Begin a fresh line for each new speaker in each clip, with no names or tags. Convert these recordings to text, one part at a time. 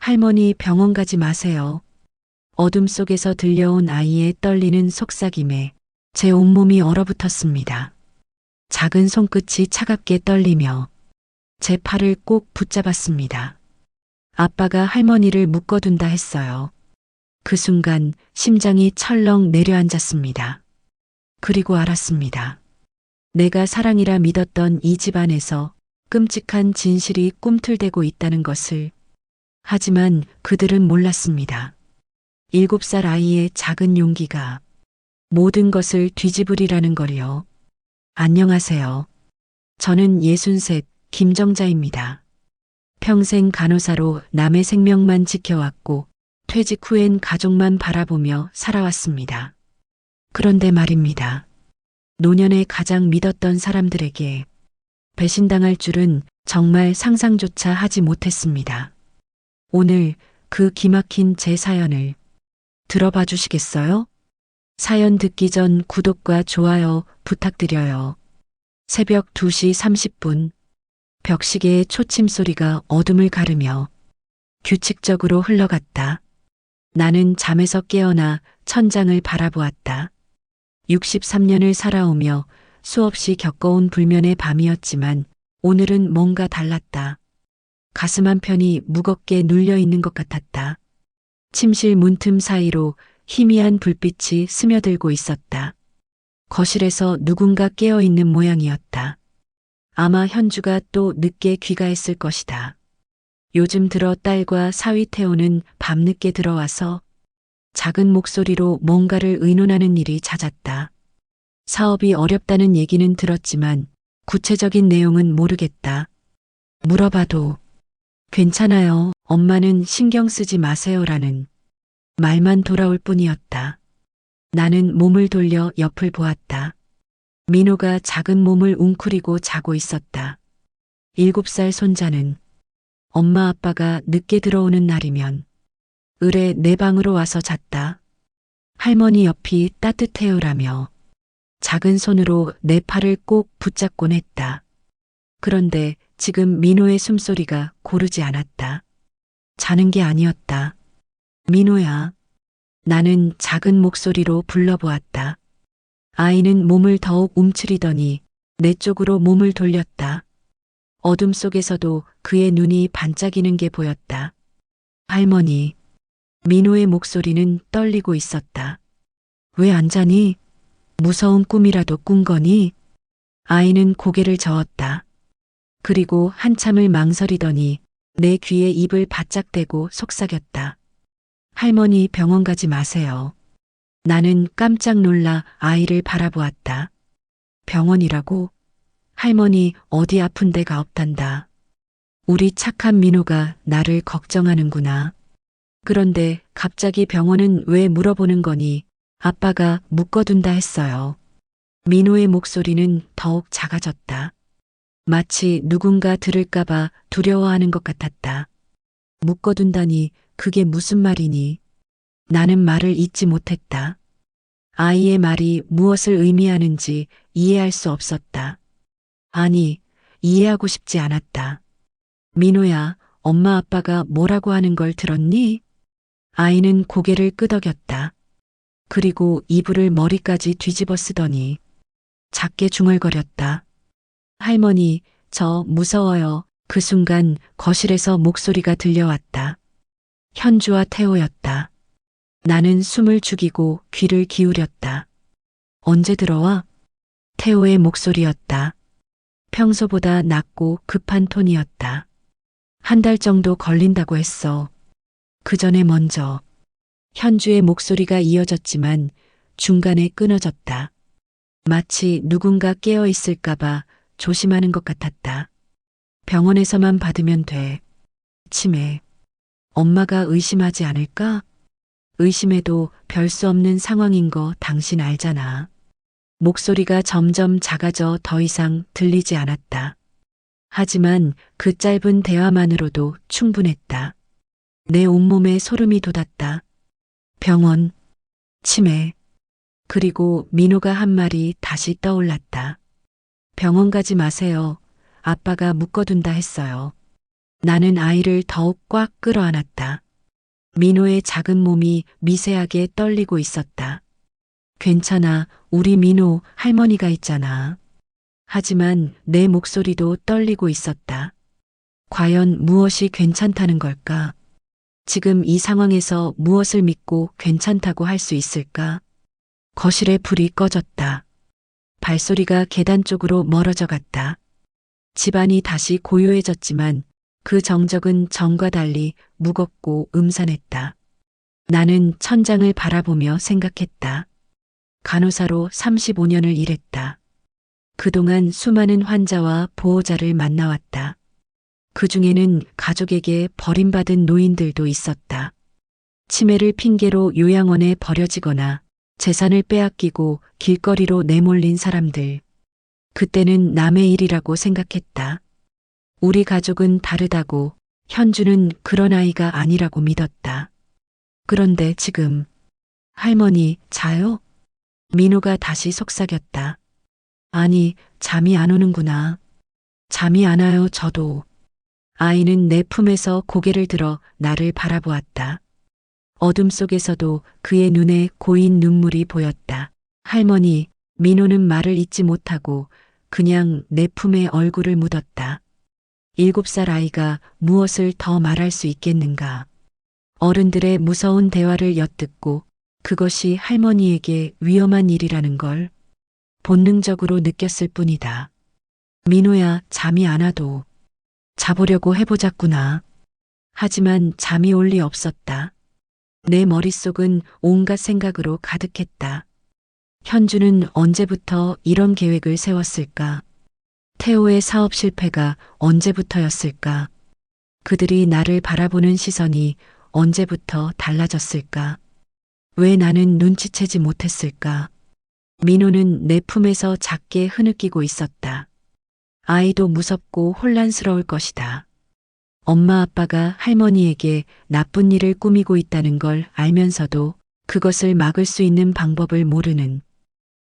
할머니 병원 가지 마세요. 어둠 속에서 들려온 아이의 떨리는 속삭임에 제 온몸이 얼어붙었습니다. 작은 손끝이 차갑게 떨리며 제 팔을 꼭 붙잡았습니다. 아빠가 할머니를 묶어둔다 했어요. 그 순간 심장이 철렁 내려앉았습니다. 그리고 알았습니다. 내가 사랑이라 믿었던 이 집안에서 끔찍한 진실이 꿈틀대고 있다는 것을. 하지만 그들은 몰랐습니다. 7살 아이의 작은 용기가 모든 것을 뒤집으리라는 걸요. 안녕하세요. 저는 63 김정자입니다. 평생 간호사로 남의 생명만 지켜왔고 퇴직 후엔 가족만 바라보며 살아왔습니다. 그런데 말입니다. 노년에 가장 믿었던 사람들에게 배신당할 줄은 정말 상상조차 하지 못했습니다. 오늘 그 기막힌 제 사연을 들어봐 주시겠어요? 사연 듣기 전 구독과 좋아요 부탁드려요. 새벽 2시 30분 벽시계의 초침 소리가 어둠을 가르며 규칙적으로 흘러갔다. 나는 잠에서 깨어나 천장을 바라보았다. 63년을 살아오며 수없이 겪어온 불면의 밤이었지만 오늘은 뭔가 달랐다. 가슴 한편이 무겁게 눌려 있는 것 같았다. 침실 문틈 사이로 희미한 불빛이 스며들고 있었다. 거실에서 누군가 깨어 있는 모양이었다. 아마 현주가 또 늦게 귀가했을 것이다. 요즘 들어 딸과 사위 태호는 밤늦게 들어와서 작은 목소리로 뭔가를 의논하는 일이 잦았다. 사업이 어렵다는 얘기는 들었지만 구체적인 내용은 모르겠다. 물어봐도 괜찮아요. 엄마는 신경 쓰지 마세요라는 말만 돌아올 뿐이었다. 나는 몸을 돌려 옆을 보았다. 민호가 작은 몸을 웅크리고 자고 있었다. 7살 손자는 엄마 아빠가 늦게 들어오는 날이면 을에 내 방으로 와서 잤다. 할머니 옆이 따뜻해요라며 작은 손으로 내 팔을 꼭 붙잡곤 했다. 그런데 지금 민호의 숨소리가 고르지 않았다. 자는 게 아니었다. 민호야. 나는 작은 목소리로 불러보았다. 아이는 몸을 더욱 움츠리더니 내 쪽으로 몸을 돌렸다. 어둠 속에서도 그의 눈이 반짝이는 게 보였다. 할머니. 민호의 목소리는 떨리고 있었다. 왜 안 자니? 무서운 꿈이라도 꾼 거니? 아이는 고개를 저었다. 그리고 한참을 망설이더니 내 귀에 입을 바짝 대고 속삭였다. 할머니 병원 가지 마세요. 나는 깜짝 놀라 아이를 바라보았다. 병원이라고? 할머니 어디 아픈 데가 없단다. 우리 착한 민호가 나를 걱정하는구나. 그런데 갑자기 병원은 왜 물어보는 거니? 아빠가 묶어둔다 했어요. 민호의 목소리는 더욱 작아졌다. 마치 누군가 들을까봐 두려워하는 것 같았다. 묶어둔다니 그게 무슨 말이니? 나는 말을 잇지 못했다. 아이의 말이 무엇을 의미하는지 이해할 수 없었다. 아니, 이해하고 싶지 않았다. 민호야, 엄마 아빠가 뭐라고 하는 걸 들었니? 아이는 고개를 끄덕였다. 그리고 이불을 머리까지 뒤집어 쓰더니 작게 중얼거렸다. 할머니, 저 무서워요. 그 순간 거실에서 목소리가 들려왔다. 현주와 태호였다. 나는 숨을 죽이고 귀를 기울였다. 언제 들어와? 태호의 목소리였다. 평소보다 낮고 급한 톤이었다. 1달 정도 걸린다고 했어. 그 전에 먼저. 현주의 목소리가 이어졌지만 중간에 끊어졌다. 마치 누군가 깨어 있을까봐 조심하는 것 같았다. 병원에서만 받으면 돼. 치매. 엄마가 의심하지 않을까? 의심해도 별 수 없는 상황인 거 당신 알잖아. 목소리가 점점 작아져 더 이상 들리지 않았다. 하지만 그 짧은 대화만으로도 충분했다. 내 온몸에 소름이 돋았다. 병원, 치매, 그리고 민호가 한 말이 다시 떠올랐다. 병원 가지 마세요. 아빠가 묶어둔다 했어요. 나는 아이를 더욱 꽉 끌어안았다. 민호의 작은 몸이 미세하게 떨리고 있었다. 괜찮아, 우리 민호 할머니가 있잖아. 하지만 내 목소리도 떨리고 있었다. 과연 무엇이 괜찮다는 걸까? 지금 이 상황에서 무엇을 믿고 괜찮다고 할 수 있을까? 거실에 불이 꺼졌다. 발소리가 계단 쪽으로 멀어져 갔다. 집안이 다시 고요해졌지만 그 정적은 전과 달리 무겁고 음산했다. 나는 천장을 바라보며 생각했다. 간호사로 35년을 일했다. 그동안 수많은 환자와 보호자를 만나왔다. 그 중에는 가족에게 버림받은 노인들도 있었다. 치매를 핑계로 요양원에 버려지거나 재산을 빼앗기고 길거리로 내몰린 사람들. 그때는 남의 일이라고 생각했다. 우리 가족은 다르다고, 현주는 그런 아이가 아니라고 믿었다. 그런데 지금 할머니 자요? 민호가 다시 속삭였다. 아니, 잠이 안 오는구나. 잠이 안 와요, 저도. 아이는 내 품에서 고개를 들어 나를 바라보았다. 어둠 속에서도 그의 눈에 고인 눈물이 보였다. 할머니, 민호는 말을 잇지 못하고 그냥 내 품에 얼굴을 묻었다. 7살 아이가 무엇을 더 말할 수 있겠는가. 어른들의 무서운 대화를 엿듣고 그것이 할머니에게 위험한 일이라는 걸 본능적으로 느꼈을 뿐이다. 민호야, 잠이 안 와도 자보려고 해보자꾸나. 하지만 잠이 올 리 없었다. 내 머릿속은 온갖 생각으로 가득했다. 현주는 언제부터 이런 계획을 세웠을까? 태호의 사업 실패가 언제부터였을까? 그들이 나를 바라보는 시선이 언제부터 달라졌을까? 왜 나는 눈치채지 못했을까? 민호는 내 품에서 작게 흐느끼고 있었다. 아이도 무섭고 혼란스러울 것이다. 엄마 아빠가 할머니에게 나쁜 일을 꾸미고 있다는 걸 알면서도 그것을 막을 수 있는 방법을 모르는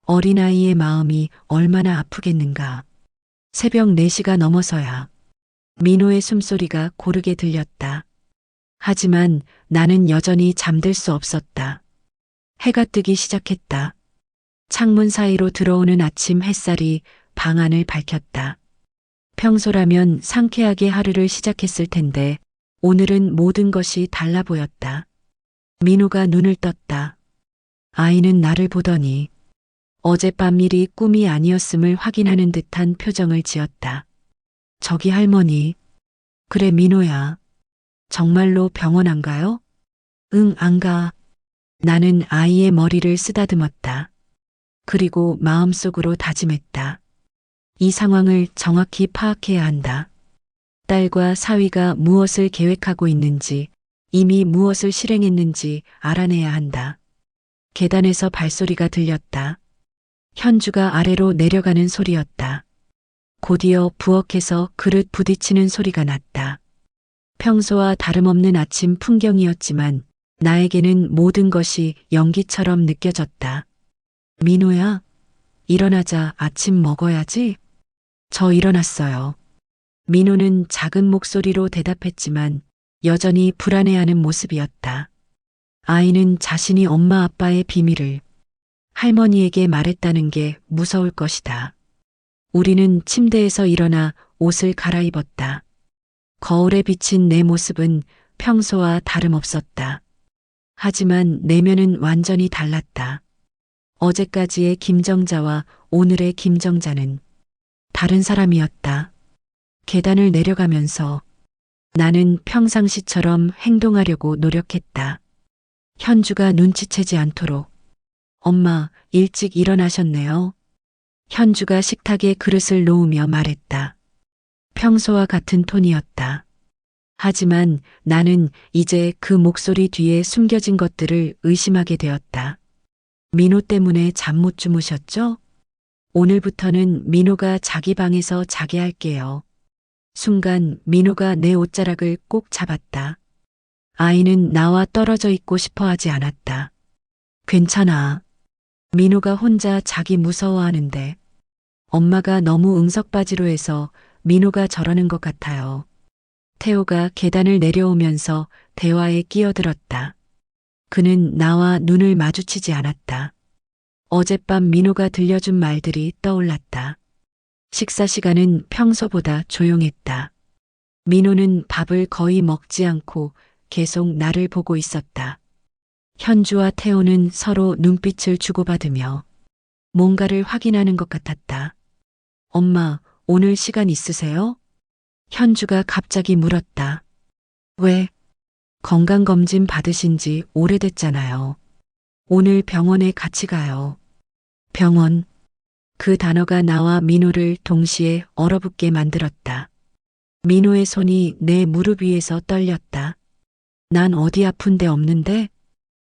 어린아이의 마음이 얼마나 아프겠는가. 새벽 4시가 넘어서야 민호의 숨소리가 고르게 들렸다. 하지만 나는 여전히 잠들 수 없었다. 해가 뜨기 시작했다. 창문 사이로 들어오는 아침 햇살이 방 안을 밝혔다. 평소라면 상쾌하게 하루를 시작했을 텐데 오늘은 모든 것이 달라 보였다. 민호가 눈을 떴다. 아이는 나를 보더니 어젯밤 일이 꿈이 아니었음을 확인하는 듯한 표정을 지었다. 저기 할머니. 그래 민호야. 정말로 병원 안 가요? 응, 안 가. 나는 아이의 머리를 쓰다듬었다. 그리고 마음속으로 다짐했다. 이 상황을 정확히 파악해야 한다. 딸과 사위가 무엇을 계획하고 있는지, 이미 무엇을 실행했는지 알아내야 한다. 계단에서 발소리가 들렸다. 현주가 아래로 내려가는 소리였다. 곧이어 부엌에서 그릇 부딪히는 소리가 났다. 평소와 다름없는 아침 풍경이었지만 나에게는 모든 것이 연기처럼 느껴졌다. 민호야, 일어나자. 아침 먹어야지. 저 일어났어요. 민호는 작은 목소리로 대답했지만 여전히 불안해하는 모습이었다. 아이는 자신이 엄마 아빠의 비밀을 할머니에게 말했다는 게 무서울 것이다. 우리는 침대에서 일어나 옷을 갈아입었다. 거울에 비친 내 모습은 평소와 다름없었다. 하지만 내면은 완전히 달랐다. 어제까지의 김정자와 오늘의 김정자는 다른 사람이었다. 계단을 내려가면서 나는 평상시처럼 행동하려고 노력했다. 현주가 눈치채지 않도록. 엄마, 일찍 일어나셨네요. 현주가 식탁에 그릇을 놓으며 말했다. 평소와 같은 톤이었다. 하지만 나는 이제 그 목소리 뒤에 숨겨진 것들을 의심하게 되었다. 민호 때문에 잠 못 주무셨죠? 오늘부터는 민호가 자기 방에서 자게 할게요. 순간 민호가 내 옷자락을 꼭 잡았다. 아이는 나와 떨어져 있고 싶어 하지 않았다. 괜찮아. 민호가 혼자 자기 무서워하는데 엄마가 너무 응석바지로 해서 민호가 저러는 것 같아요. 태호가 계단을 내려오면서 대화에 끼어들었다. 그는 나와 눈을 마주치지 않았다. 어젯밤 민호가 들려준 말들이 떠올랐다. 식사 시간은 평소보다 조용했다. 민호는 밥을 거의 먹지 않고 계속 나를 보고 있었다. 현주와 태호는 서로 눈빛을 주고받으며 뭔가를 확인하는 것 같았다. 엄마, 오늘 시간 있으세요? 현주가 갑자기 물었다. 왜? 건강검진 받으신 지 오래됐잖아요. 오늘 병원에 같이 가요. 병원. 그 단어가 나와 민호를 동시에 얼어붙게 만들었다. 민호의 손이 내 무릎 위에서 떨렸다. 난 어디 아픈 데 없는데?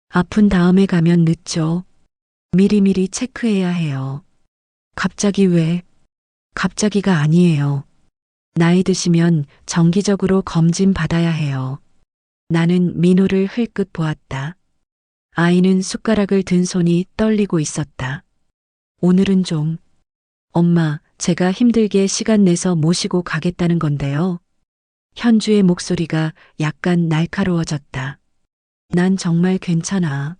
아픈 다음에 가면 늦죠. 미리미리 체크해야 해요. 갑자기 왜? 갑자기가 아니에요. 나이 드시면 정기적으로 검진 받아야 해요. 나는 민호를 흘끗 보았다. 아이는 숟가락을 든 손이 떨리고 있었다. 오늘은 좀, 엄마, 제가 힘들게 시간 내서 모시고 가겠다는 건데요. 현주의 목소리가 약간 날카로워졌다. 난 정말 괜찮아.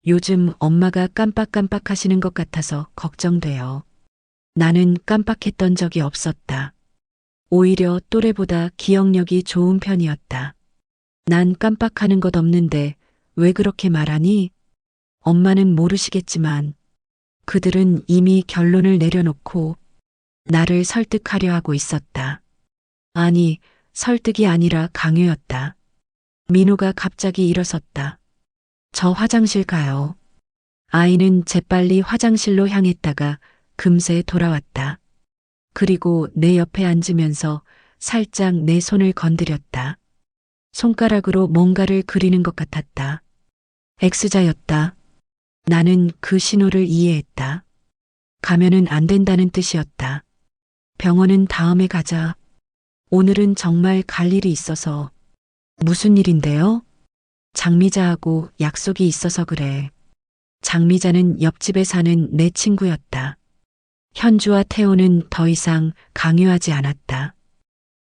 요즘 엄마가 깜빡깜빡 하시는 것 같아서 걱정돼요. 나는 깜빡했던 적이 없었다. 오히려 또래보다 기억력이 좋은 편이었다. 난 깜빡하는 것 없는데 왜 그렇게 말하니? 엄마는 모르시겠지만 그들은 이미 결론을 내려놓고 나를 설득하려 하고 있었다. 아니, 설득이 아니라 강요였다. 민호가 갑자기 일어섰다. 저 화장실 가요. 아이는 재빨리 화장실로 향했다가 금세 돌아왔다. 그리고 내 옆에 앉으면서 살짝 내 손을 건드렸다. 손가락으로 뭔가를 그리는 것 같았다. X자였다. 나는 그 신호를 이해했다. 가면은 안 된다는 뜻이었다. 병원은 다음에 가자. 오늘은 정말 갈 일이 있어서. 무슨 일인데요? 장미자하고 약속이 있어서 그래. 장미자는 옆집에 사는 내 친구였다. 현주와 태호는 더 이상 강요하지 않았다.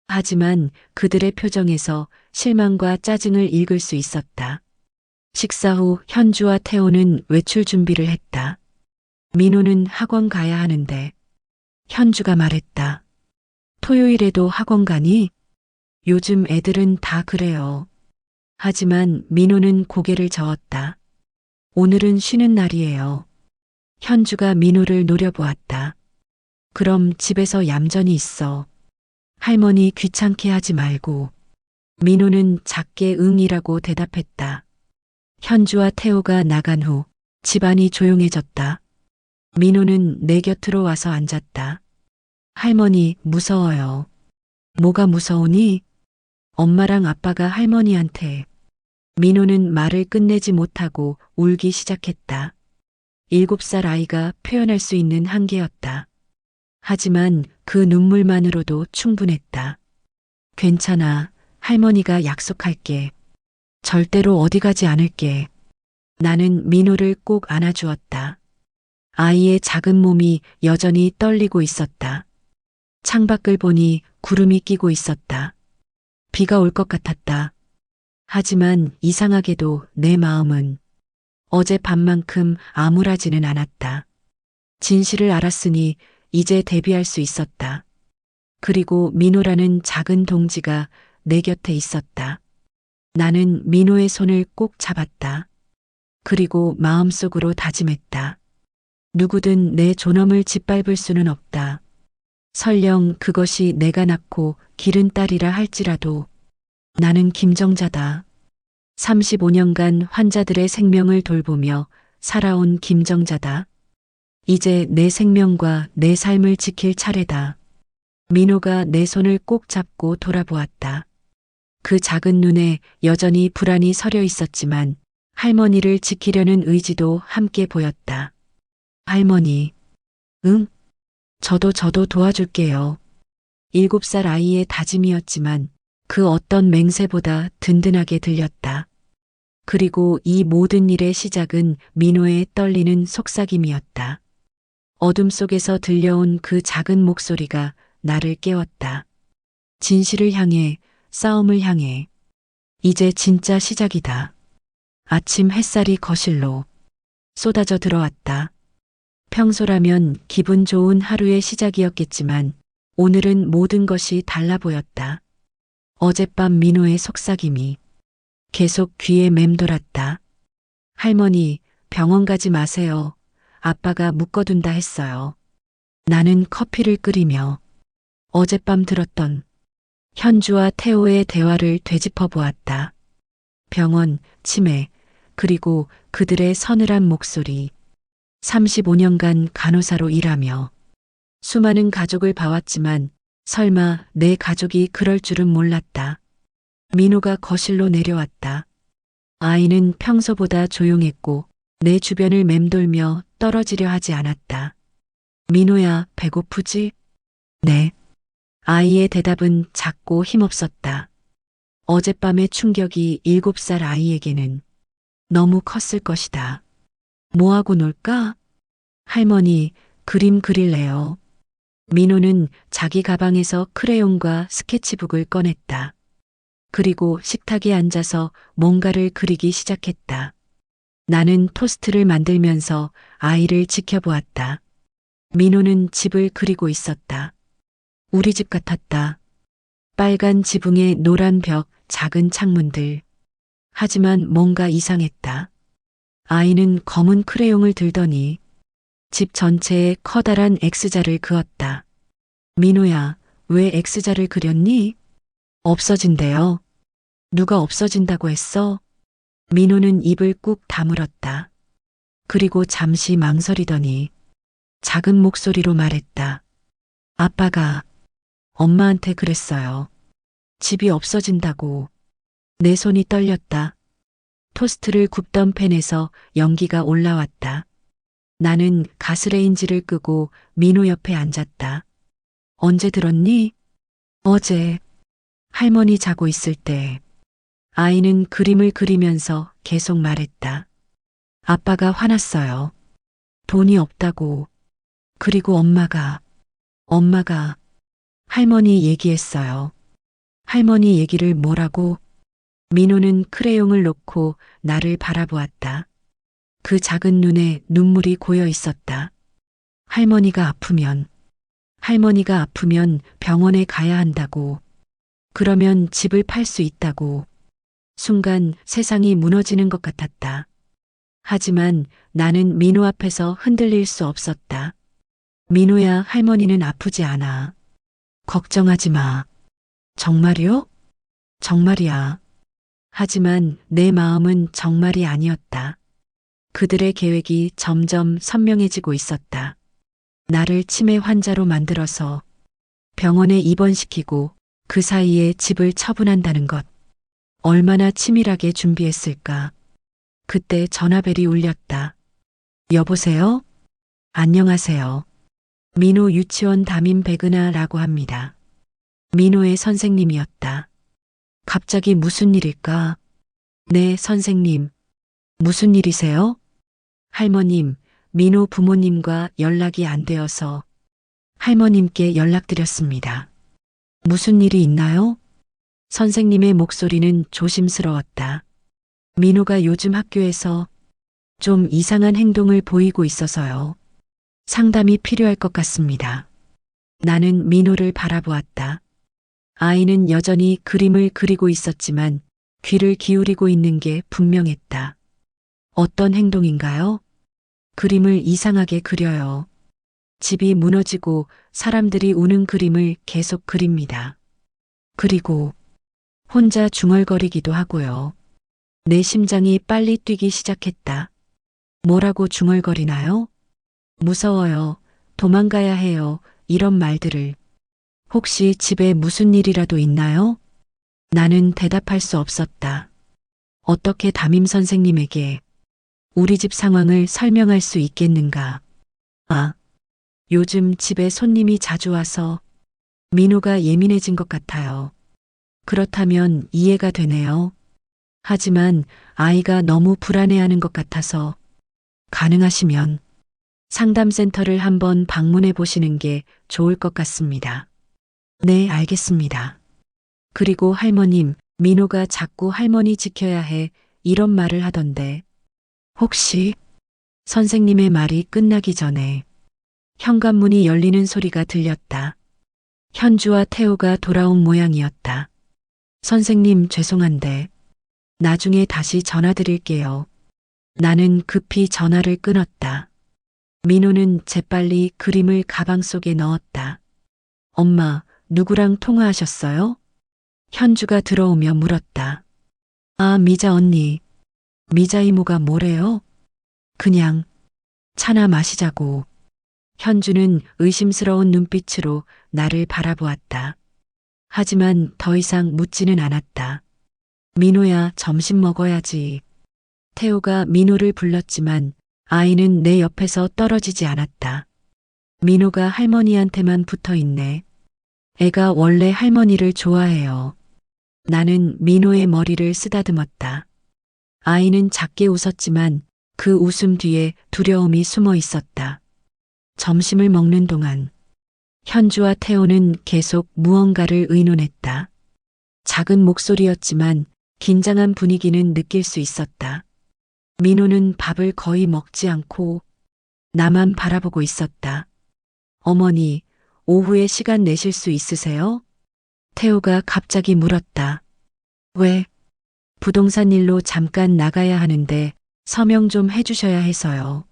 하지만 그들의 표정에서 실망과 짜증을 읽을 수 있었다. 식사 후 현주와 태호는 외출 준비를 했다. 민호는 학원 가야 하는데 현주가 말했다. 토요일에도 학원 가니? 요즘 애들은 다 그래요. 하지만 민호는 고개를 저었다. 오늘은 쉬는 날이에요. 현주가 민호를 노려보았다. 그럼 집에서 얌전히 있어. 할머니 귀찮게 하지 말고. 민호는 작게 응이라고 대답했다. 현주와 태호가 나간 후 집안이 조용해졌다. 민호는 내 곁으로 와서 앉았다. 할머니 무서워요. 뭐가 무서우니? 엄마랑 아빠가 할머니한테. 민호는 말을 끝내지 못하고 울기 시작했다. 7살 아이가 표현할 수 있는 한계였다. 하지만 그 눈물만으로도 충분했다. 괜찮아. 할머니가 약속할게. 절대로 어디 가지 않을게. 나는 민호를 꼭 안아주었다. 아이의 작은 몸이 여전히 떨리고 있었다. 창밖을 보니 구름이 끼고 있었다. 비가 올 것 같았다. 하지만 이상하게도 내 마음은 어젯밤만큼 암울하지는 않았다. 진실을 알았으니 이제 대비할 수 있었다. 그리고 민호라는 작은 동지가 내 곁에 있었다. 나는 민호의 손을 꼭 잡았다. 그리고 마음속으로 다짐했다. 누구든 내 존엄을 짓밟을 수는 없다. 설령 그것이 내가 낳고 기른 딸이라 할지라도 나는 김정자다. 35년간 환자들의 생명을 돌보며 살아온 김정자다. 이제 내 생명과 내 삶을 지킬 차례다. 민호가 내 손을 꼭 잡고 돌아보았다. 그 작은 눈에 여전히 불안이 서려 있었지만 할머니를 지키려는 의지도 함께 보였다. 할머니. 응? 저도 도와줄게요. 7살 아이의 다짐이었지만 그 어떤 맹세보다 든든하게 들렸다. 그리고 이 모든 일의 시작은 민호의 떨리는 속삭임이었다. 어둠 속에서 들려온 그 작은 목소리가 나를 깨웠다. 진실을 향해 싸움을 향해. 이제 진짜 시작이다. 아침 햇살이 거실로 쏟아져 들어왔다. 평소라면 기분 좋은 하루의 시작이었겠지만 오늘은 모든 것이 달라 보였다. 어젯밤 민호의 속삭임이 계속 귀에 맴돌았다. 할머니, 병원 가지 마세요. 아빠가 묶어둔다 했어요. 나는 커피를 끓이며 어젯밤 들었던 현주와 태호의 대화를 되짚어 보았다. 병원, 치매, 그리고 그들의 서늘한 목소리. 35년간 간호사로 일하며 수많은 가족을 봐왔지만 설마 내 가족이 그럴 줄은 몰랐다. 민호가 거실로 내려왔다. 아이는 평소보다 조용했고 내 주변을 맴돌며 떨어지려 하지 않았다. 민호야, 배고프지? 네. 아이의 대답은 작고 힘없었다. 어젯밤의 충격이 7살 아이에게는 너무 컸을 것이다. 뭐하고 놀까? 할머니, 그림 그릴래요. 민호는 자기 가방에서 크레용과 스케치북을 꺼냈다. 그리고 식탁에 앉아서 뭔가를 그리기 시작했다. 나는 토스트를 만들면서 아이를 지켜보았다. 민호는 집을 그리고 있었다. 우리 집 같았다. 빨간 지붕에 노란 벽, 작은 창문들. 하지만 뭔가 이상했다. 아이는 검은 크레용을 들더니 집 전체에 커다란 X자를 그었다. 민호야, 왜 X자를 그렸니? 없어진대요. 누가 없어진다고 했어? 민호는 입을 꾹 다물었다. 그리고 잠시 망설이더니 작은 목소리로 말했다. 아빠가 엄마한테 그랬어요. 집이 없어진다고. 내 손이 떨렸다. 토스트를 굽던 팬에서 연기가 올라왔다. 나는 가스레인지를 끄고 민호 옆에 앉았다. 언제 들었니? 어제. 할머니 자고 있을 때. 아이는 그림을 그리면서 계속 말했다. 아빠가 화났어요. 돈이 없다고. 그리고 엄마가 할머니 얘기했어요. 할머니 얘기를 뭐라고? 민호는 크레용을 놓고 나를 바라보았다. 그 작은 눈에 눈물이 고여 있었다. 할머니가 아프면 병원에 가야 한다고. 그러면 집을 팔 수 있다고. 순간 세상이 무너지는 것 같았다. 하지만 나는 민호 앞에서 흔들릴 수 없었다. 민호야, 할머니는 아프지 않아. 걱정하지 마. 정말이요? 정말이야. 하지만 내 마음은 정말이 아니었다. 그들의 계획이 점점 선명해지고 있었다. 나를 치매 환자로 만들어서 병원에 입원시키고 그 사이에 집을 처분한다는 것. 얼마나 치밀하게 준비했을까. 그때 전화벨이 울렸다. 여보세요? 안녕하세요. 민호 유치원 담임 백은하라고 합니다. 민호의 선생님이었다. 갑자기 무슨 일일까? 네, 선생님. 무슨 일이세요? 할머님, 민호 부모님과 연락이 안 되어서 할머님께 연락드렸습니다. 무슨 일이 있나요? 선생님의 목소리는 조심스러웠다. 민호가 요즘 학교에서 좀 이상한 행동을 보이고 있어서요. 상담이 필요할 것 같습니다. 나는 민호를 바라보았다. 아이는 여전히 그림을 그리고 있었지만 귀를 기울이고 있는 게 분명했다. 어떤 행동인가요? 그림을 이상하게 그려요. 집이 무너지고 사람들이 우는 그림을 계속 그립니다. 그리고 혼자 중얼거리기도 하고요. 내 심장이 빨리 뛰기 시작했다. 뭐라고 중얼거리나요? 무서워요. 도망가야 해요. 이런 말들을. 혹시 집에 무슨 일이라도 있나요? 나는 대답할 수 없었다. 어떻게 담임 선생님에게 우리 집 상황을 설명할 수 있겠는가? 아, 요즘 집에 손님이 자주 와서 민호가 예민해진 것 같아요. 그렇다면 이해가 되네요. 하지만 아이가 너무 불안해하는 것 같아서 가능하시면 상담센터를 한번 방문해 보시는 게 좋을 것 같습니다. 네, 알겠습니다. 그리고 할머님, 민호가 자꾸 할머니 지켜야 해. 이런 말을 하던데. 혹시 선생님의 말이 끝나기 전에 현관문이 열리는 소리가 들렸다. 현주와 태호가 돌아온 모양이었다. 선생님 죄송한데 나중에 다시 전화드릴게요. 나는 급히 전화를 끊었다. 민호는 재빨리 그림을 가방 속에 넣었다. 엄마, 누구랑 통화하셨어요? 현주가 들어오며 물었다. 아, 미자 언니. 미자 이모가 뭐래요? 그냥 차나 마시자고. 현주는 의심스러운 눈빛으로 나를 바라보았다. 하지만 더 이상 묻지는 않았다. 민호야, 점심 먹어야지. 태호가 민호를 불렀지만 아이는 내 옆에서 떨어지지 않았다. 민호가 할머니한테만 붙어 있네. 애가 원래 할머니를 좋아해요. 나는 민호의 머리를 쓰다듬었다. 아이는 작게 웃었지만 그 웃음 뒤에 두려움이 숨어 있었다. 점심을 먹는 동안 현주와 태호는 계속 무언가를 의논했다. 작은 목소리였지만 긴장한 분위기는 느낄 수 있었다. 민호는 밥을 거의 먹지 않고 나만 바라보고 있었다. 어머니, 오후에 시간 내실 수 있으세요? 태호가 갑자기 물었다. 왜? 부동산 일로 잠깐 나가야 하는데 서명 좀 해주셔야 해서요.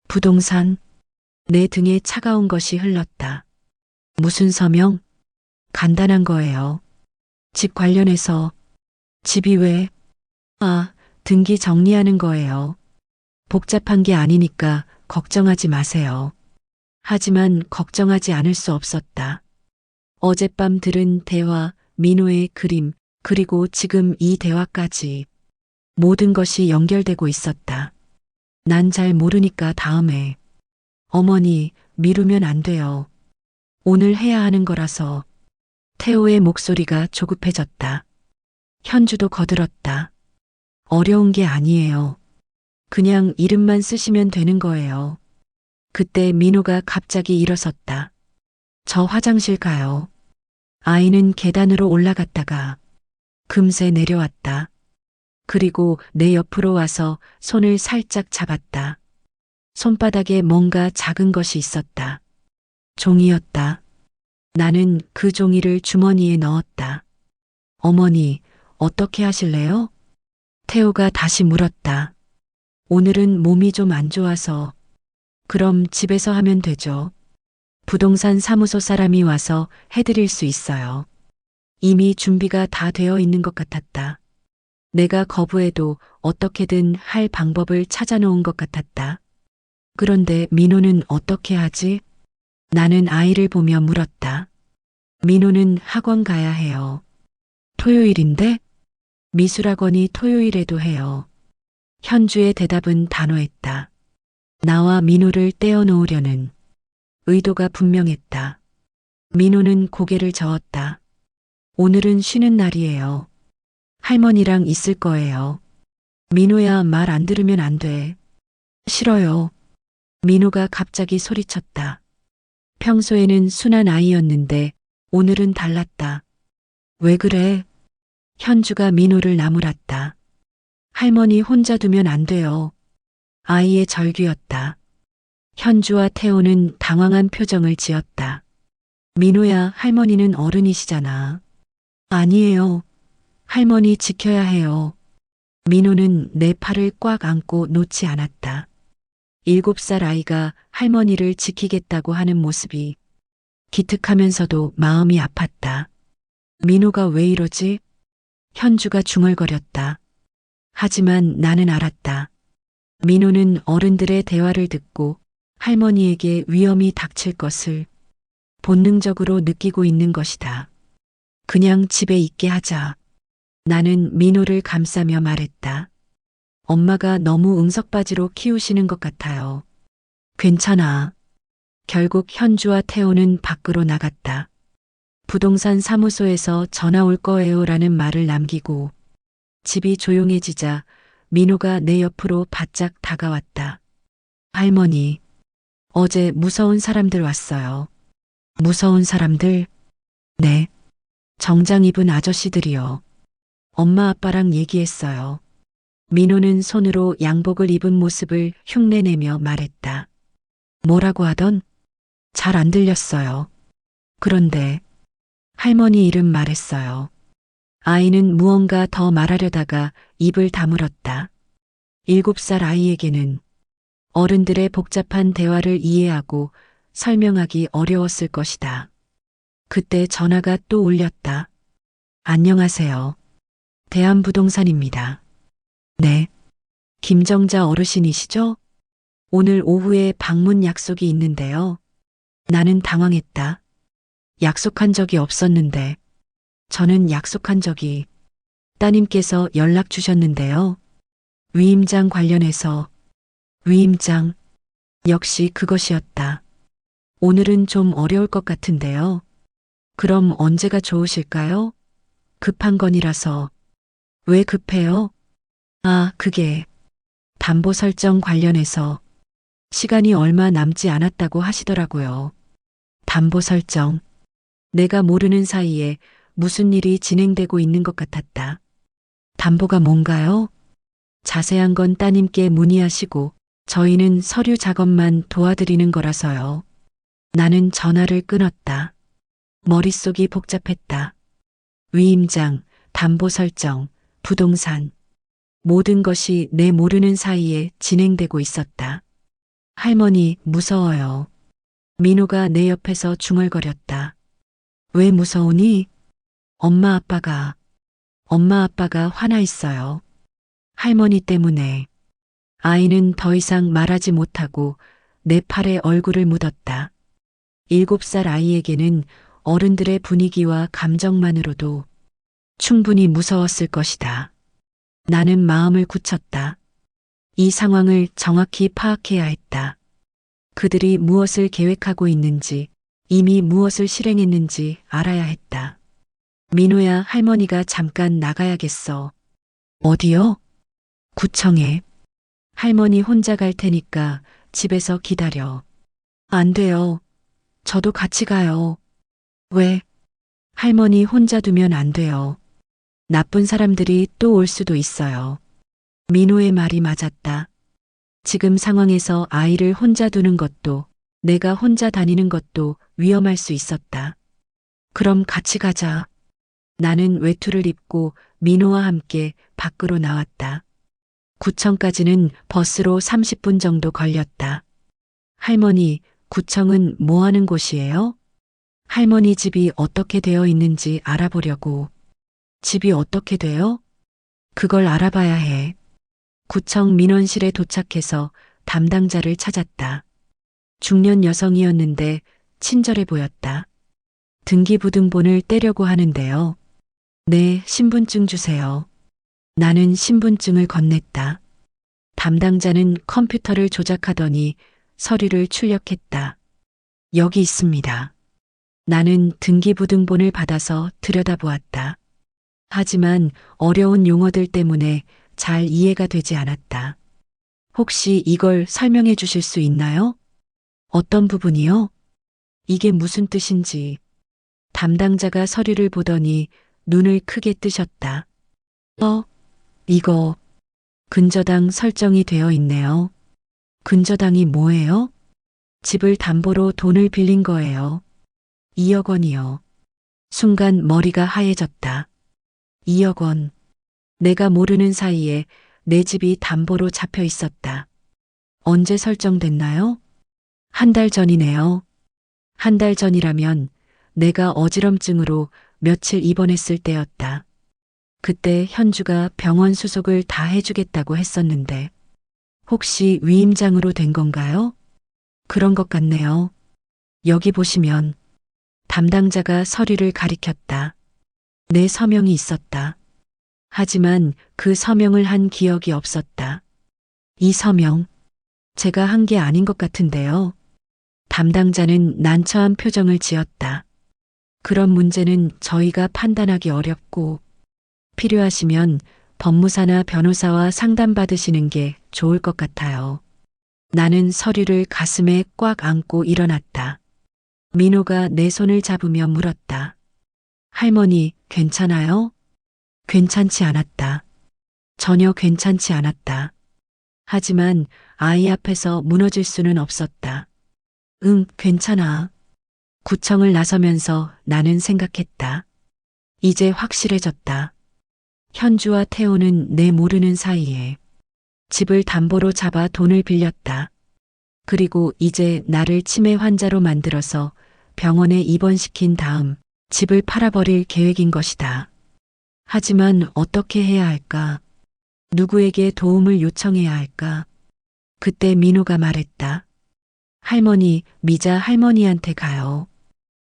부동산? 내 등에 차가운 것이 흘렀다. 무슨 서명? 간단한 거예요. 집 관련해서. 집이 왜? 아, 등기 정리하는 거예요. 복잡한 게 아니니까 걱정하지 마세요. 하지만 걱정하지 않을 수 없었다. 어젯밤 들은 대화, 민호의 그림, 그리고 지금 이 대화까지 모든 것이 연결되고 있었다. 난 잘 모르니까 다음에. 어머니, 미루면 안 돼요. 오늘 해야 하는 거라서. 태호의 목소리가 조급해졌다. 현주도 거들었다. 어려운 게 아니에요. 그냥 이름만 쓰시면 되는 거예요. 그때 민호가 갑자기 일어섰다. 저 화장실 가요. 아이는 계단으로 올라갔다가 금세 내려왔다. 그리고 내 옆으로 와서 손을 살짝 잡았다. 손바닥에 뭔가 작은 것이 있었다. 종이였다. 나는 그 종이를 주머니에 넣었다. 어머니, 어떻게 하실래요? 태호가 다시 물었다. 오늘은 몸이 좀 안 좋아서. 그럼 집에서 하면 되죠. 부동산 사무소 사람이 와서 해드릴 수 있어요. 이미 준비가 다 되어 있는 것 같았다. 내가 거부해도 어떻게든 할 방법을 찾아놓은 것 같았다. 그런데 민호는 어떻게 하지? 나는 아이를 보며 물었다. 민호는 학원 가야 해요. 토요일인데? 미술학원이 토요일에도 해요. 현주의 대답은 단호했다. 나와 민호를 떼어놓으려는 의도가 분명했다. 민호는 고개를 저었다. 오늘은 쉬는 날이에요. 할머니랑 있을 거예요. 민호야, 말 안 들으면 안 돼. 싫어요. 민호가 갑자기 소리쳤다. 평소에는 순한 아이였는데 오늘은 달랐다. 왜 그래? 현주가 민호를 나무랐다. 할머니 혼자 두면 안 돼요. 아이의 절규였다. 현주와 태호는 당황한 표정을 지었다. 민호야, 할머니는 어른이시잖아. 아니에요. 할머니 지켜야 해요. 민호는 내 팔을 꽉 안고 놓지 않았다. 7살 아이가 할머니를 지키겠다고 하는 모습이 기특하면서도 마음이 아팠다. 민호가 왜 이러지? 현주가 중얼거렸다. 하지만 나는 알았다. 민호는 어른들의 대화를 듣고 할머니에게 위험이 닥칠 것을 본능적으로 느끼고 있는 것이다. 그냥 집에 있게 하자. 나는 민호를 감싸며 말했다. 엄마가 너무 응석바지로 키우시는 것 같아요. 괜찮아. 결국 현주와 태호는 밖으로 나갔다. 부동산 사무소에서 전화 올 거예요라는 말을 남기고 집이 조용해지자 민호가 내 옆으로 바짝 다가왔다. 할머니, 어제 무서운 사람들 왔어요. 무서운 사람들? 네. 정장 입은 아저씨들이요. 엄마 아빠랑 얘기했어요. 민호는 손으로 양복을 입은 모습을 흉내내며 말했다. 뭐라고 하던? 잘 안 들렸어요. 그런데 할머니 이름 말했어요. 아이는 무언가 더 말하려다가 입을 다물었다. 7살 아이에게는 어른들의 복잡한 대화를 이해하고 설명하기 어려웠을 것이다. 그때 전화가 또 울렸다. 안녕하세요. 대한부동산입니다. 네. 김정자 어르신이시죠? 오늘 오후에 방문 약속이 있는데요. 나는 당황했다. 약속한 적이 없었는데. 저는 약속한 적이 따님께서 연락 주셨는데요. 위임장 관련해서. 위임장. 역시 그것이었다. 오늘은 좀 어려울 것 같은데요. 그럼 언제가 좋으실까요? 급한 건이라서. 왜 급해요? 아, 그게 담보 설정 관련해서 시간이 얼마 남지 않았다고 하시더라고요. 담보 설정. 내가 모르는 사이에 무슨 일이 진행되고 있는 것 같았다. 담보가 뭔가요? 자세한 건 따님께 문의하시고 저희는 서류 작업만 도와드리는 거라서요. 나는 전화를 끊었다. 머릿속이 복잡했다. 위임장, 담보 설정, 부동산. 모든 것이 내 모르는 사이에 진행되고 있었다. 할머니, 무서워요. 민호가 내 옆에서 중얼거렸다. 왜 무서우니? 엄마 아빠가 화나 있어요. 할머니 때문에. 아이는 더 이상 말하지 못하고 내 팔에 얼굴을 묻었다. 7살 아이에게는 어른들의 분위기와 감정만으로도 충분히 무서웠을 것이다. 나는 마음을 굳혔다. 이 상황을 정확히 파악해야 했다. 그들이 무엇을 계획하고 있는지, 이미 무엇을 실행했는지 알아야 했다. 민호야, 할머니가 잠깐 나가야겠어. 어디요? 구청에. 할머니 혼자 갈 테니까 집에서 기다려. 안 돼요. 저도 같이 가요. 왜? 할머니 혼자 두면 안 돼요. 나쁜 사람들이 또 올 수도 있어요. 민호의 말이 맞았다. 지금 상황에서 아이를 혼자 두는 것도 내가 혼자 다니는 것도 위험할 수 있었다. 그럼 같이 가자. 나는 외투를 입고 민호와 함께 밖으로 나왔다. 구청까지는 버스로 30분 정도 걸렸다. 할머니, 구청은 뭐 하는 곳이에요? 할머니 집이 어떻게 되어 있는지 알아보려고. 집이 어떻게 돼요? 그걸 알아봐야 해. 구청 민원실에 도착해서 담당자를 찾았다. 중년 여성이었는데 친절해 보였다. 등기부등본을 떼려고 하는데요. 네, 신분증 주세요. 나는 신분증을 건넸다. 담당자는 컴퓨터를 조작하더니 서류를 출력했다. 여기 있습니다. 나는 등기부등본을 받아서 들여다보았다. 하지만 어려운 용어들 때문에 잘 이해가 되지 않았다. 혹시 이걸 설명해 주실 수 있나요? 어떤 부분이요? 이게 무슨 뜻인지. 담당자가 서류를 보더니 눈을 크게 뜨셨다. 이거 근저당 설정이 되어 있네요. 근저당이 뭐예요? 집을 담보로 돈을 빌린 거예요. 2억 원이요. 순간 머리가 하얘졌다. 2억 원. 내가 모르는 사이에 내 집이 담보로 잡혀 있었다. 언제 설정됐나요? 한 달 전이네요. 한 달 전이라면 내가 어지럼증으로 며칠 입원했을 때였다. 그때 현주가 병원 수속을 다 해주겠다고 했었는데 혹시 위임장으로 된 건가요? 그런 것 같네요. 여기 보시면 담당자가 서류를 가리켰다. 내 서명이 있었다. 하지만 그 서명을 한 기억이 없었다. 이 서명, 제가 한 게 아닌 것 같은데요. 담당자는 난처한 표정을 지었다. 그런 문제는 저희가 판단하기 어렵고 필요하시면 법무사나 변호사와 상담받으시는 게 좋을 것 같아요. 나는 서류를 가슴에 꽉 안고 일어났다. 민호가 내 손을 잡으며 물었다. 할머니, 괜찮아요? 괜찮지 않았다. 전혀 괜찮지 않았다. 하지만 아이 앞에서 무너질 수는 없었다. 응, 괜찮아. 구청을 나서면서 나는 생각했다. 이제 확실해졌다. 현주와 태호는 내 모르는 사이에 집을 담보로 잡아 돈을 빌렸다. 그리고 이제 나를 치매 환자로 만들어서 병원에 입원시킨 다음 집을 팔아버릴 계획인 것이다. 하지만 어떻게 해야 할까? 누구에게 도움을 요청해야 할까? 그때 민호가 말했다. 할머니, 미자 할머니한테 가요.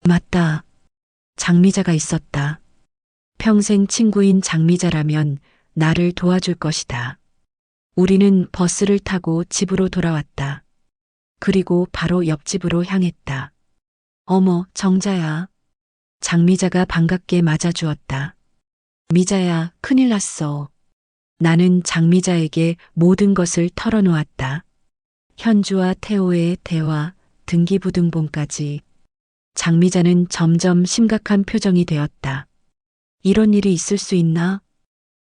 맞다. 장미자가 있었다. 평생 친구인 장미자라면 나를 도와줄 것이다. 우리는 버스를 타고 집으로 돌아왔다. 그리고 바로 옆집으로 향했다. 어머, 정자야. 장미자가 반갑게 맞아주었다. 미자야, 큰일 났어. 나는 장미자에게 모든 것을 털어놓았다. 현주와 태호의 대화, 등기부등본까지. 장미자는 점점 심각한 표정이 되었다. 이런 일이 있을 수 있나?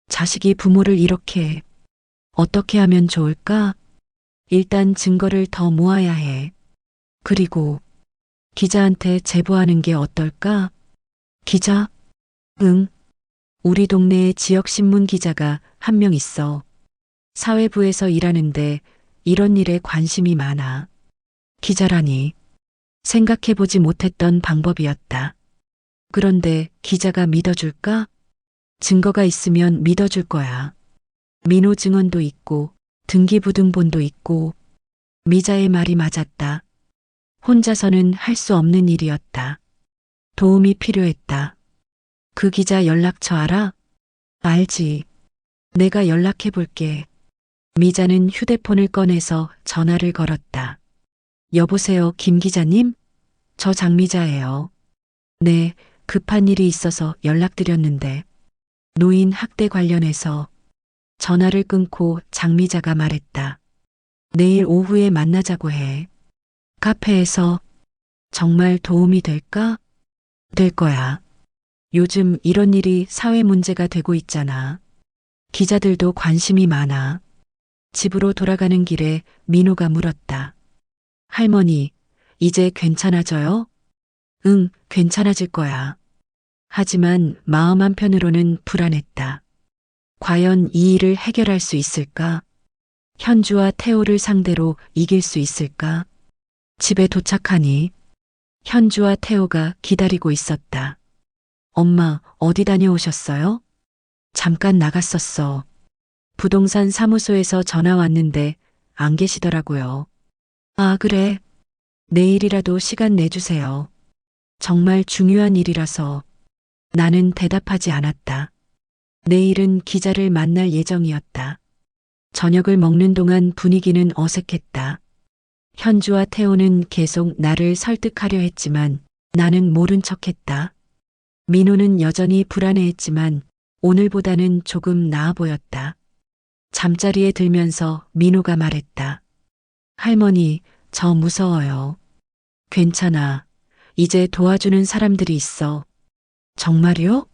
자식이 부모를 이렇게 어떻게 하면 좋을까? 일단 증거를 더 모아야 해. 그리고 기자한테 제보하는 게 어떨까? 기자? 응. 우리 동네에 지역신문 기자가 한 명 있어. 사회부에서 일하는데 이런 일에 관심이 많아. 기자라니. 생각해보지 못했던 방법이었다. 그런데 기자가 믿어줄까? 증거가 있으면 믿어줄 거야. 민호 증언도 있고 등기부등본도 있고. 미자의 말이 맞았다. 혼자서는 할 수 없는 일이었다. 도움이 필요했다. 그 기자 연락처 알아? 알지. 내가 연락해 볼게. 미자는 휴대폰을 꺼내서 전화를 걸었다. 여보세요, 김 기자님? 저 장미자예요. 네, 급한 일이 있어서 연락드렸는데. 노인 학대 관련해서. 전화를 끊고 장미자가 말했다. 내일 오후에 만나자고 해. 카페에서. 정말 도움이 될까? 될 거야. 요즘 이런 일이 사회 문제가 되고 있잖아. 기자들도 관심이 많아. 집으로 돌아가는 길에 민호가 물었다. 할머니, 이제 괜찮아져요? 응, 괜찮아질 거야. 하지만 마음 한편으로는 불안했다. 과연 이 일을 해결할 수 있을까? 현주와 태호를 상대로 이길 수 있을까? 집에 도착하니 현주와 태호가 기다리고 있었다. 엄마, 어디 다녀오셨어요? 잠깐 나갔었어. 부동산 사무소에서 전화 왔는데 안 계시더라고요. 아, 그래. 내일이라도 시간 내주세요. 정말 중요한 일이라서. 나는 대답하지 않았다. 내일은 기자를 만날 예정이었다. 저녁을 먹는 동안 분위기는 어색했다. 현주와 태호는 계속 나를 설득하려 했지만 나는 모른 척했다. 민호는 여전히 불안해했지만 오늘보다는 조금 나아 보였다. 잠자리에 들면서 민호가 말했다. 할머니, 저 무서워요. 괜찮아. 이제 도와주는 사람들이 있어. 정말요?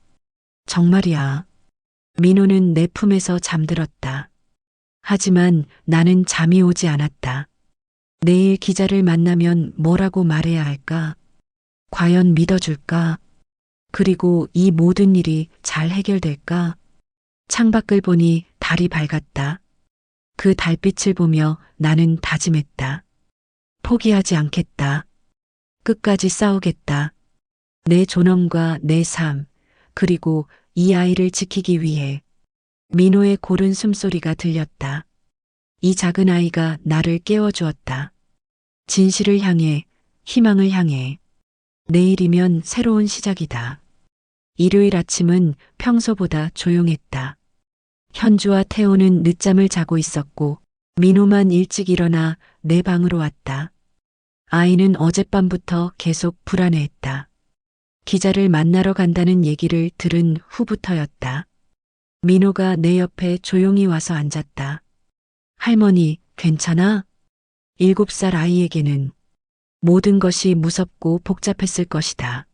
정말이야. 민호는 내 품에서 잠들었다. 하지만 나는 잠이 오지 않았다. 내일 기자를 만나면 뭐라고 말해야 할까? 과연 믿어줄까? 그리고 이 모든 일이 잘 해결될까? 창밖을 보니 달이 밝았다. 그 달빛을 보며 나는 다짐했다. 포기하지 않겠다. 끝까지 싸우겠다. 내 존엄과 내 삶, 그리고 이 아이를 지키기 위해. 민호의 고른 숨소리가 들렸다. 이 작은 아이가 나를 깨워주었다. 진실을 향해, 희망을 향해. 내일이면 새로운 시작이다. 일요일 아침은 평소보다 조용했다. 현주와 태호는 늦잠을 자고 있었고 민호만 일찍 일어나 내 방으로 왔다. 아이는 어젯밤부터 계속 불안해했다. 기자를 만나러 간다는 얘기를 들은 후부터였다. 민호가 내 옆에 조용히 와서 앉았다. 할머니, 괜찮아? 7살 아이에게는 모든 것이 무섭고 복잡했을 것이다.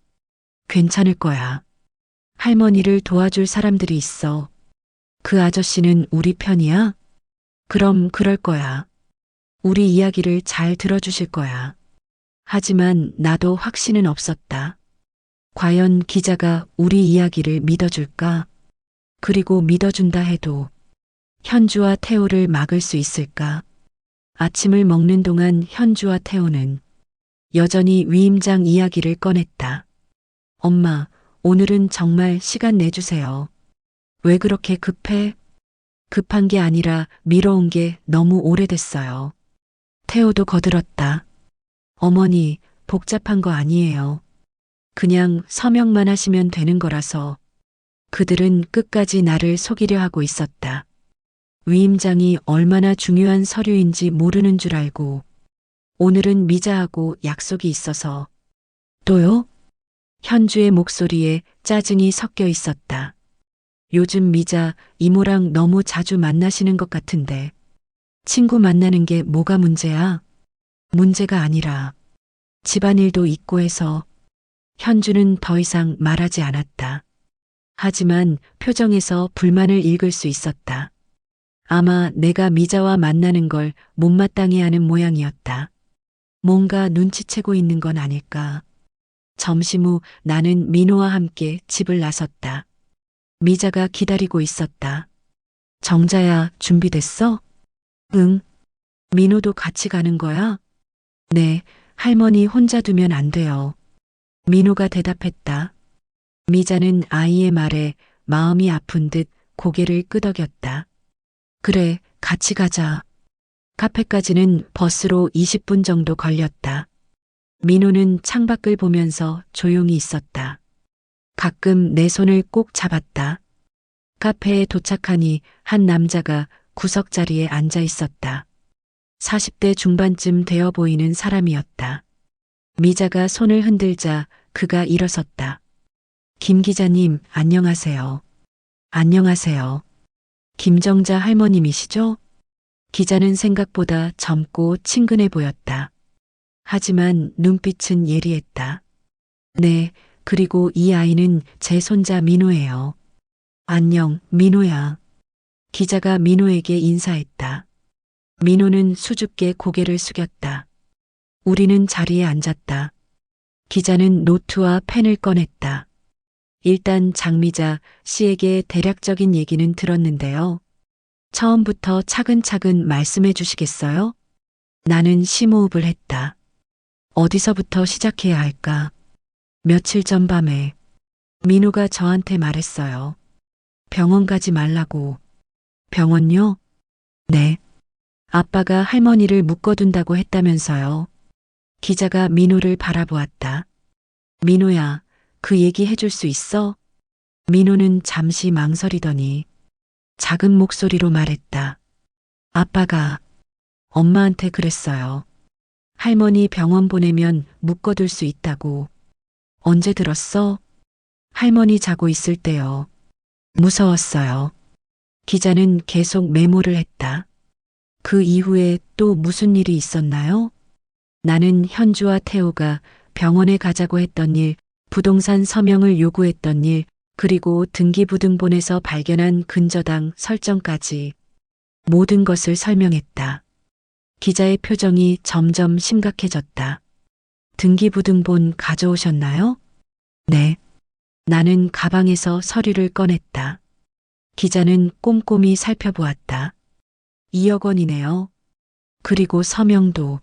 괜찮을 거야. 할머니를 도와줄 사람들이 있어. 그 아저씨는 우리 편이야? 그럼 그럴 거야. 우리 이야기를 잘 들어주실 거야. 하지만 나도 확신은 없었다. 과연 기자가 우리 이야기를 믿어줄까? 그리고 믿어준다 해도 현주와 태호를 막을 수 있을까? 아침을 먹는 동안 현주와 태호는 여전히 위임장 이야기를 꺼냈다. 엄마, 오늘은 정말 시간 내주세요. 왜 그렇게 급해? 급한 게 아니라 미뤄온 게 너무 오래됐어요. 태호도 거들었다. 어머니, 복잡한 거 아니에요. 그냥 서명만 하시면 되는 거라서. 그들은 끝까지 나를 속이려 하고 있었다. 위임장이 얼마나 중요한 서류인지 모르는 줄 알고 오늘은 미자하고 약속이 있어서. 또요? 현주의 목소리에 짜증이 섞여 있었다. 요즘 미자 이모랑 너무 자주 만나시는 것 같은데 친구 만나는 게 뭐가 문제야? 문제가 아니라 집안일도 있고 해서. 현주는 더 이상 말하지 않았다. 하지만 표정에서 불만을 읽을 수 있었다. 아마 내가 미자와 만나는 걸 못마땅해 하는 모양이었다. 뭔가 눈치채고 있는 건 아닐까. 점심 후 나는 민호와 함께 집을 나섰다. 미자가 기다리고 있었다. 정자야, 준비됐어? 응. 민호도 같이 가는 거야? 네, 할머니 혼자 두면 안 돼요. 민호가 대답했다. 미자는 아이의 말에 마음이 아픈 듯 고개를 끄덕였다. 그래, 같이 가자. 카페까지는 버스로 20분 정도 걸렸다. 민호는 창밖을 보면서 조용히 있었다. 가끔 내 손을 꼭 잡았다. 카페에 도착하니 한 남자가 구석 자리에 앉아 있었다. 40대 중반쯤 되어 보이는 사람이었다. 미자가 손을 흔들자 그가 일어섰다. 김 기자님, 안녕하세요. 안녕하세요. 김정자 할머님이시죠? 기자는 생각보다 젊고 친근해 보였다. 하지만 눈빛은 예리했다. 네, 그리고 이 아이는 제 손자 민호예요. 안녕, 민호야. 기자가 민호에게 인사했다. 민호는 수줍게 고개를 숙였다. 우리는 자리에 앉았다. 기자는 노트와 펜을 꺼냈다. 일단 장미자 씨에게 대략적인 얘기는 들었는데요. 처음부터 차근차근 말씀해 주시겠어요? 나는 심호흡을 했다. 어디서부터 시작해야 할까? 며칠 전 밤에 민호가 저한테 말했어요. 병원 가지 말라고. 병원요? 네. 아빠가 할머니를 묶어둔다고 했다면서요. 기자가 민호를 바라보았다. 민호야, 그 얘기 해줄 수 있어? 민호는 잠시 망설이더니 작은 목소리로 말했다. 아빠가 엄마한테 그랬어요. 할머니 병원 보내면 묶어둘 수 있다고. 언제 들었어? 할머니 자고 있을 때요. 무서웠어요. 기자는 계속 메모를 했다. 그 이후에 또 무슨 일이 있었나요? 나는 현주와 태호가 병원에 가자고 했던 일, 부동산 서명을 요구했던 일, 그리고 등기부등본에서 발견한 근저당 설정까지 모든 것을 설명했다. 기자의 표정이 점점 심각해졌다. 등기부등본 가져오셨나요? 네. 나는 가방에서 서류를 꺼냈다. 기자는 꼼꼼히 살펴보았다. 2억 원이네요. 그리고 서명도.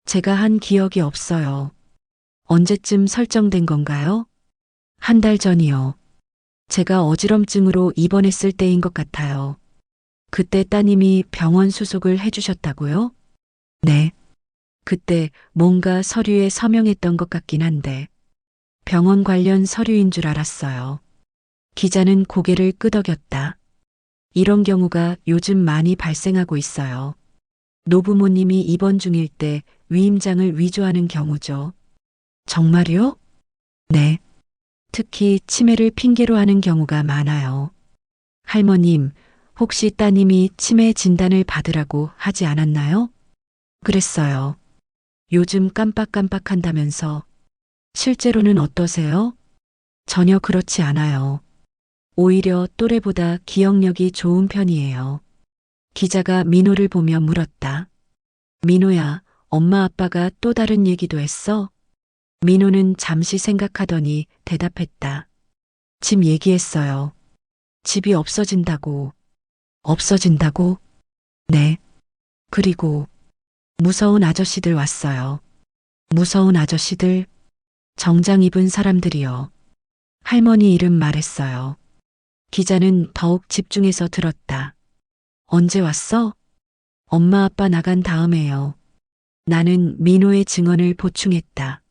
제가 한 기억이 없어요. 언제쯤 설정된 건가요? 한 달 전이요. 제가 어지럼증으로 입원했을 때인 것 같아요. 그때 따님이 병원 수속을 해주셨다고요? 네. 그때 뭔가 서류에 서명했던 것 같긴 한데 병원 관련 서류인 줄 알았어요. 기자는 고개를 끄덕였다. 이런 경우가 요즘 많이 발생하고 있어요. 노부모님이 입원 중일 때 위임장을 위조하는 경우죠. 정말요? 네. 특히 치매를 핑계로 하는 경우가 많아요. 할머님, 혹시 따님이 치매 진단을 받으라고 하지 않았나요? 그랬어요. 요즘 깜빡깜빡한다면서. 실제로는 어떠세요? 전혀 그렇지 않아요. 오히려 또래보다 기억력이 좋은 편이에요. 기자가 민호를 보며 물었다. 민호야, 엄마 아빠가 또 다른 얘기도 했어? 민호는 잠시 생각하더니 대답했다. 집 얘기했어요. 집이 없어진다고. 없어진다고? 네. 그리고 무서운 아저씨들 왔어요. 무서운 아저씨들? 정장 입은 사람들이요. 할머니 이름 말했어요. 기자는 더욱 집중해서 들었다. 언제 왔어? 엄마 아빠 나간 다음에요. 나는 민호의 증언을 보충했다.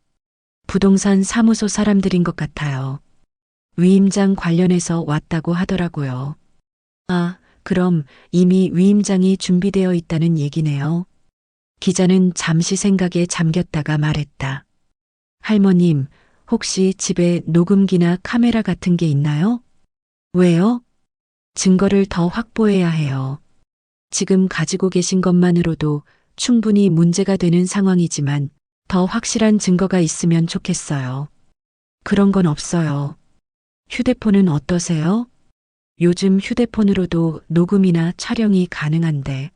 부동산 사무소 사람들인 것 같아요. 위임장 관련해서 왔다고 하더라고요. 아, 그럼 이미 위임장이 준비되어 있다는 얘기네요. 기자는 잠시 생각에 잠겼다가 말했다. 할머님, 혹시 집에 녹음기나 카메라 같은 게 있나요? 왜요? 증거를 더 확보해야 해요. 지금 가지고 계신 것만으로도 충분히 문제가 되는 상황이지만 더 확실한 증거가 있으면 좋겠어요. 그런 건 없어요. 휴대폰은 어떠세요? 요즘 휴대폰으로도 녹음이나 촬영이 가능한데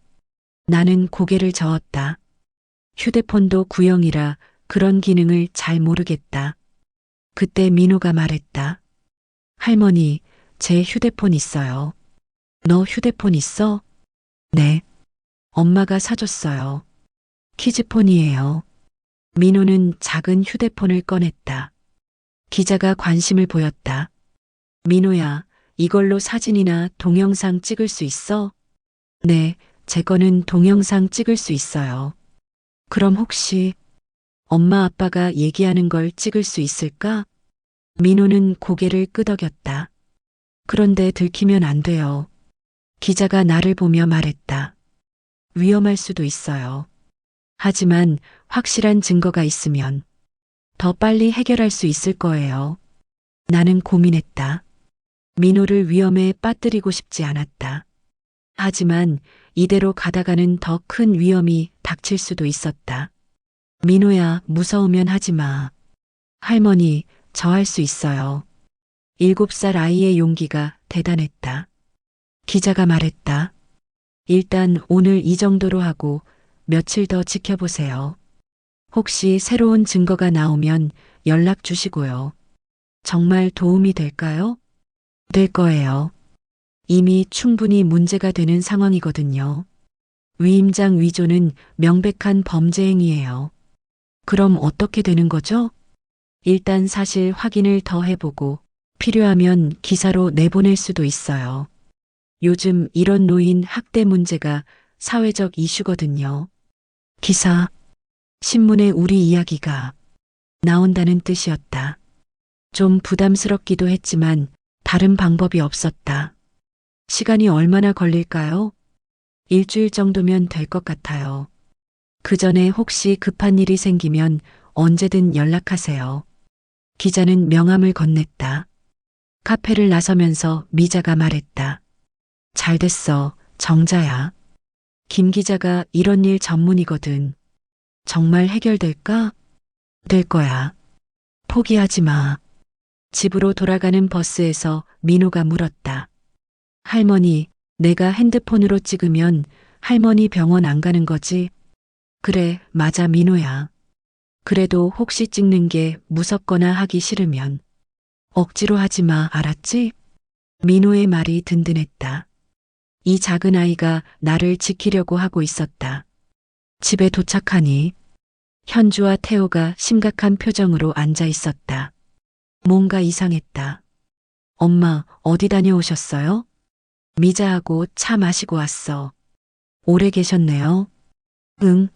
나는 고개를 저었다. 휴대폰도 구형이라 그런 기능을 잘 모르겠다. 그때 민호가 말했다. 할머니, 제 휴대폰 있어요. 너 휴대폰 있어? 네. 엄마가 사줬어요. 키즈폰이에요. 민호는 작은 휴대폰을 꺼냈다. 기자가 관심을 보였다. 민호야, 이걸로 사진이나 동영상 찍을 수 있어? 네, 제 거는 동영상 찍을 수 있어요. 그럼 혹시 엄마 아빠가 얘기하는 걸 찍을 수 있을까? 민호는 고개를 끄덕였다. 그런데 들키면 안 돼요. 기자가 나를 보며 말했다. 위험할 수도 있어요. 하지만 확실한 증거가 있으면 더 빨리 해결할 수 있을 거예요. 나는 고민했다. 민호를 위험에 빠뜨리고 싶지 않았다. 하지만 이대로 가다가는 더 큰 위험이 닥칠 수도 있었다. 민호야, 무서우면 하지 마. 할머니, 저 할 수 있어요. 7살 아이의 용기가 대단했다. 기자가 말했다. 일단 오늘 이 정도로 하고 며칠 더 지켜보세요. 혹시 새로운 증거가 나오면 연락 주시고요. 정말 도움이 될까요? 될 거예요. 이미 충분히 문제가 되는 상황이거든요. 위임장 위조는 명백한 범죄 행위예요. 그럼 어떻게 되는 거죠? 일단 사실 확인을 더 해보고 필요하면 기사로 내보낼 수도 있어요. 요즘 이런 노인 학대 문제가 사회적 이슈거든요. 기사, 신문에 우리 이야기가 나온다는 뜻이었다. 좀 부담스럽기도 했지만 다른 방법이 없었다. 시간이 얼마나 걸릴까요? 일주일 정도면 될 것 같아요. 그 전에 혹시 급한 일이 생기면 언제든 연락하세요. 기자는 명함을 건넸다. 카페를 나서면서 미자가 말했다. 잘 됐어, 정자야. 김 기자가 이런 일 전문이거든. 정말 해결될까? 될 거야. 포기하지 마. 집으로 돌아가는 버스에서 민호가 물었다. 할머니, 내가 핸드폰으로 찍으면 할머니 병원 안 가는 거지? 그래, 맞아, 민호야. 그래도 혹시 찍는 게 무섭거나 하기 싫으면 억지로 하지 마, 알았지? 민호의 말이 든든했다. 이 작은 아이가 나를 지키려고 하고 있었다. 집에 도착하니 현주와 태호가 심각한 표정으로 앉아 있었다. 뭔가 이상했다. 엄마, 어디 다녀오셨어요? 미자하고 차 마시고 왔어. 오래 계셨네요. 응.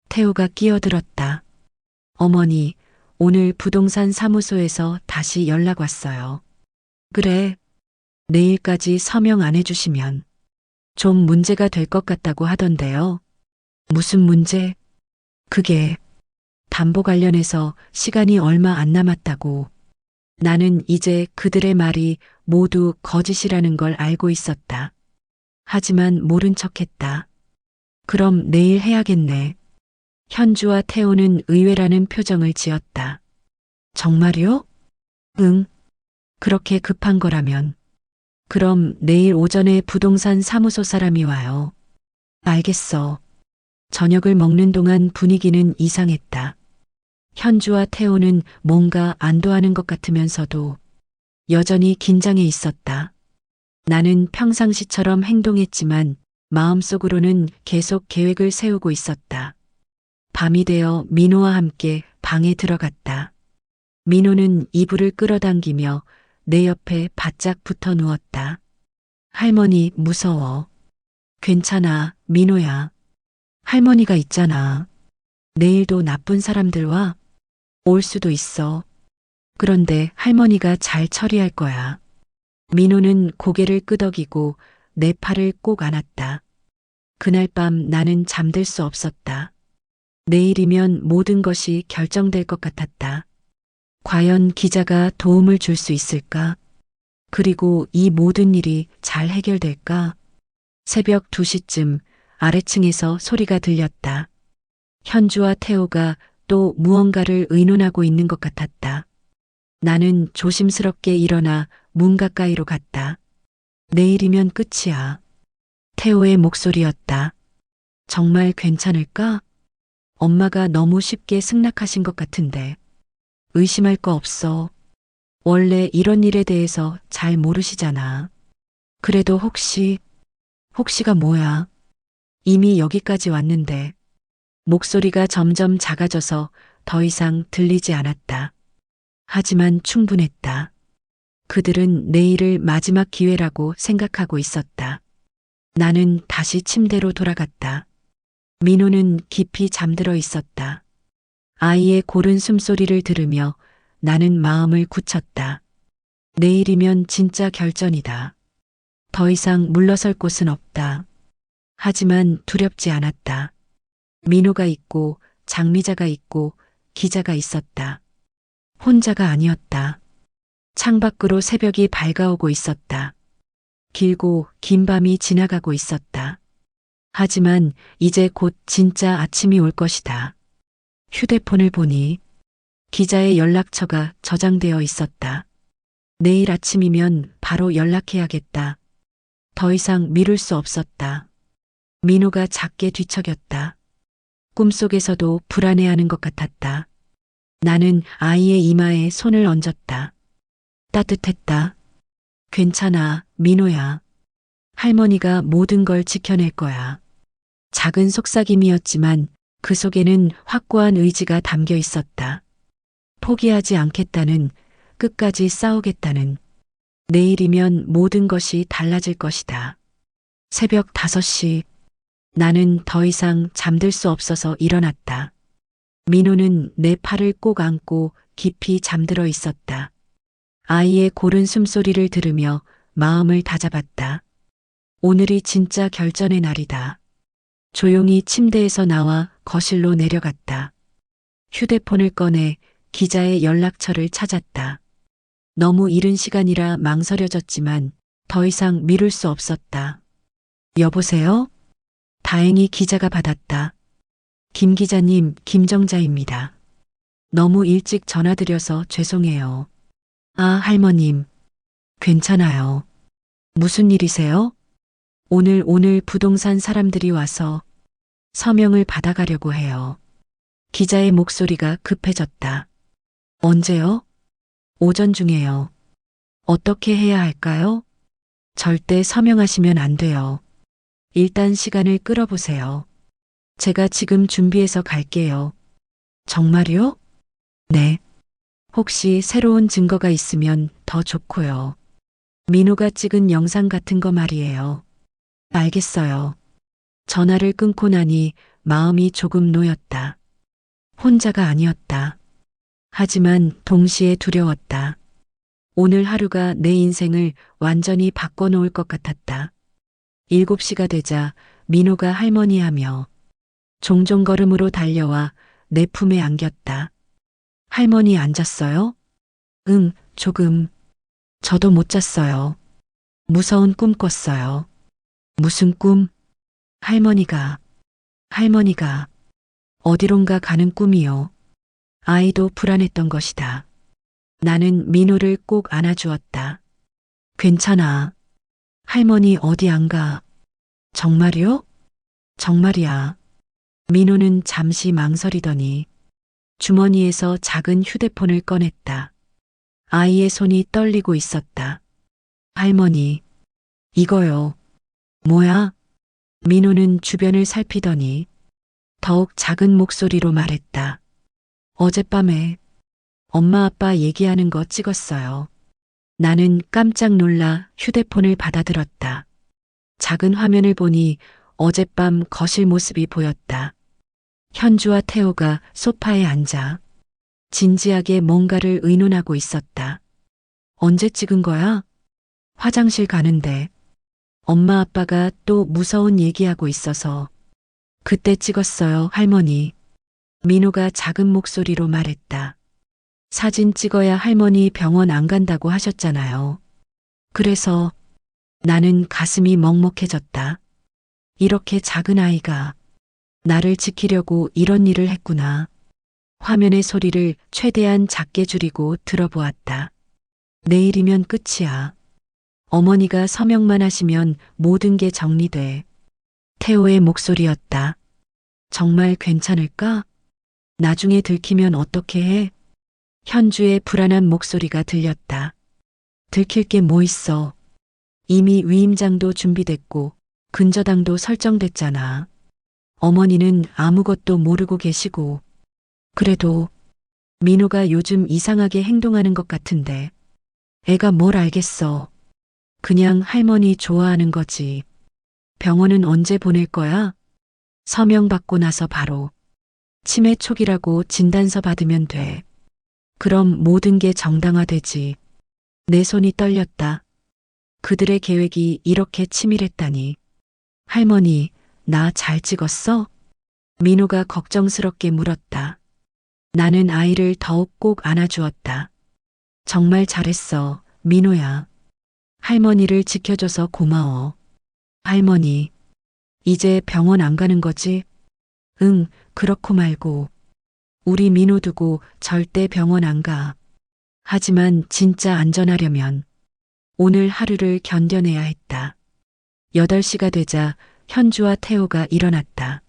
태호가 끼어들었다. 어머니, 오늘 부동산 사무소에서 다시 연락 왔어요. 그래. 내일까지 서명 안 해주시면 좀 문제가 될 것 같다고 하던데요. 무슨 문제? 그게 담보 관련해서 시간이 얼마 안 남았다고. 나는 이제 그들의 말이 모두 거짓이라는 걸 알고 있었다. 하지만 모른 척했다. 그럼 내일 해야겠네. 현주와 태호는 의외라는 표정을 지었다. 정말요? 응. 그렇게 급한 거라면. 그럼 내일 오전에 부동산 사무소 사람이 와요. 알겠어. 저녁을 먹는 동안 분위기는 이상했다. 현주와 태호는 뭔가 안도하는 것 같으면서도 여전히 긴장해 있었다. 나는 평상시처럼 행동했지만 마음속으로는 계속 계획을 세우고 있었다. 밤이 되어 민호와 함께 방에 들어갔다. 민호는 이불을 끌어당기며 내 옆에 바짝 붙어 누웠다. 할머니 무서워. 괜찮아, 민호야. 할머니가 있잖아. 내일도 나쁜 사람들 와? 올 수도 있어. 그런데 할머니가 잘 처리할 거야. 민호는 고개를 끄덕이고 내 팔을 꼭 안았다. 그날 밤 나는 잠들 수 없었다. 내일이면 모든 것이 결정될 것 같았다. 과연 기자가 도움을 줄 수 있을까? 그리고 이 모든 일이 잘 해결될까? 새벽 2시쯤 아래층에서 소리가 들렸다. 현주와 태호가 또 무언가를 의논하고 있는 것 같았다. 나는 조심스럽게 일어나 문 가까이로 갔다. 내일이면 끝이야. 태호의 목소리였다. 정말 괜찮을까? 엄마가 너무 쉽게 승낙하신 것 같은데. 의심할 거 없어. 원래 이런 일에 대해서 잘 모르시잖아. 그래도 혹시가 뭐야? 이미 여기까지 왔는데. 목소리가 점점 작아져서 더 이상 들리지 않았다. 하지만 충분했다. 그들은 내일을 마지막 기회라고 생각하고 있었다. 나는 다시 침대로 돌아갔다. 민호는 깊이 잠들어 있었다. 아이의 고른 숨소리를 들으며 나는 마음을 굳혔다. 내일이면 진짜 결전이다. 더 이상 물러설 곳은 없다. 하지만 두렵지 않았다. 민호가 있고 장미자가 있고 기자가 있었다. 혼자가 아니었다. 창밖으로 새벽이 밝아오고 있었다. 길고 긴 밤이 지나가고 있었다. 하지만 이제 곧 진짜 아침이 올 것이다. 휴대폰을 보니 기자의 연락처가 저장되어 있었다. 내일 아침이면 바로 연락해야겠다. 더 이상 미룰 수 없었다. 민호가 작게 뒤척였다. 꿈속에서도 불안해하는 것 같았다. 나는 아이의 이마에 손을 얹었다. 따뜻했다. 괜찮아, 민호야. 할머니가 모든 걸 지켜낼 거야. 작은 속삭임이었지만 그 속에는 확고한 의지가 담겨 있었다. 포기하지 않겠다는, 끝까지 싸우겠다는. 내일이면 모든 것이 달라질 것이다. 새벽 5시. 나는 더 이상 잠들 수 없어서 일어났다. 민호는 내 팔을 꼭 안고 깊이 잠들어 있었다. 아이의 고른 숨소리를 들으며 마음을 다잡았다. 오늘이 진짜 결전의 날이다. 조용히 침대에서 나와 거실로 내려갔다. 휴대폰을 꺼내 기자의 연락처를 찾았다. 너무 이른 시간이라 망설여졌지만 더 이상 미룰 수 없었다. 여보세요? 다행히 기자가 받았다. 김 기자님, 김정자입니다. 너무 일찍 전화드려서 죄송해요. 아, 할머님. 괜찮아요. 무슨 일이세요? 오늘 부동산 사람들이 와서 서명을 받아가려고 해요. 기자의 목소리가 급해졌다. 언제요? 오전 중에요. 어떻게 해야 할까요? 절대 서명하시면 안 돼요. 일단 시간을 끌어보세요. 제가 지금 준비해서 갈게요. 정말요? 네. 혹시 새로운 증거가 있으면 더 좋고요. 민호가 찍은 영상 같은 거 말이에요. 알겠어요. 전화를 끊고 나니 마음이 조금 놓였다. 혼자가 아니었다. 하지만 동시에 두려웠다. 오늘 하루가 내 인생을 완전히 바꿔놓을 것 같았다. 7시가 되자 민호가 할머니 하며 종종 걸음으로 달려와 내 품에 안겼다. 할머니 안 잤어요? 응, 조금. 저도 못 잤어요. 무서운 꿈 꿨어요. 무슨 꿈? 할머니가 어디론가 가는 꿈이요. 아이도 불안했던 것이다. 나는 민호를 꼭 안아주었다. 괜찮아. 할머니 어디 안 가. 정말이요? 정말이야. 민호는 잠시 망설이더니 주머니에서 작은 휴대폰을 꺼냈다. 아이의 손이 떨리고 있었다. 할머니, 이거요. 뭐야? 민호는 주변을 살피더니 더욱 작은 목소리로 말했다. 어젯밤에 엄마 아빠 얘기하는 거 찍었어요. 나는 깜짝 놀라 휴대폰을 받아들었다. 작은 화면을 보니 어젯밤 거실 모습이 보였다. 현주와 태호가 소파에 앉아 진지하게 뭔가를 의논하고 있었다. 언제 찍은 거야? 화장실 가는데 엄마 아빠가 또 무서운 얘기하고 있어서 그때 찍었어요, 할머니. 민호가 작은 목소리로 말했다. 사진 찍어야 할머니 병원 안 간다고 하셨잖아요. 그래서 나는 가슴이 먹먹해졌다. 이렇게 작은 아이가 나를 지키려고 이런 일을 했구나. 화면의 소리를 최대한 작게 줄이고 들어보았다. 내일이면 끝이야. 어머니가 서명만 하시면 모든 게 정리돼. 태호의 목소리였다. 정말 괜찮을까? 나중에 들키면 어떻게 해? 현주의 불안한 목소리가 들렸다. 들킬 게 뭐 있어? 이미 위임장도 준비됐고 근저당도 설정됐잖아. 어머니는 아무것도 모르고 계시고. 그래도 민호가 요즘 이상하게 행동하는 것 같은데 애가 뭘 알겠어. 그냥 할머니 좋아하는 거지. 병원은 언제 보낼 거야? 서명 받고 나서 바로. 치매 초기라고 진단서 받으면 돼. 그럼 모든 게 정당화되지. 내 손이 떨렸다. 그들의 계획이 이렇게 치밀했다니. 할머니, 나 잘 찍었어? 민호가 걱정스럽게 물었다. 나는 아이를 더욱 꼭 안아주었다. 정말 잘했어, 민호야. 할머니를 지켜줘서 고마워. 할머니, 이제 병원 안 가는 거지? 응, 그렇고 말고. 우리 민호 두고 절대 병원 안 가. 하지만 진짜 안전하려면 오늘 하루를 견뎌내야 했다. 8시가 되자 현주와 태호가 일어났다.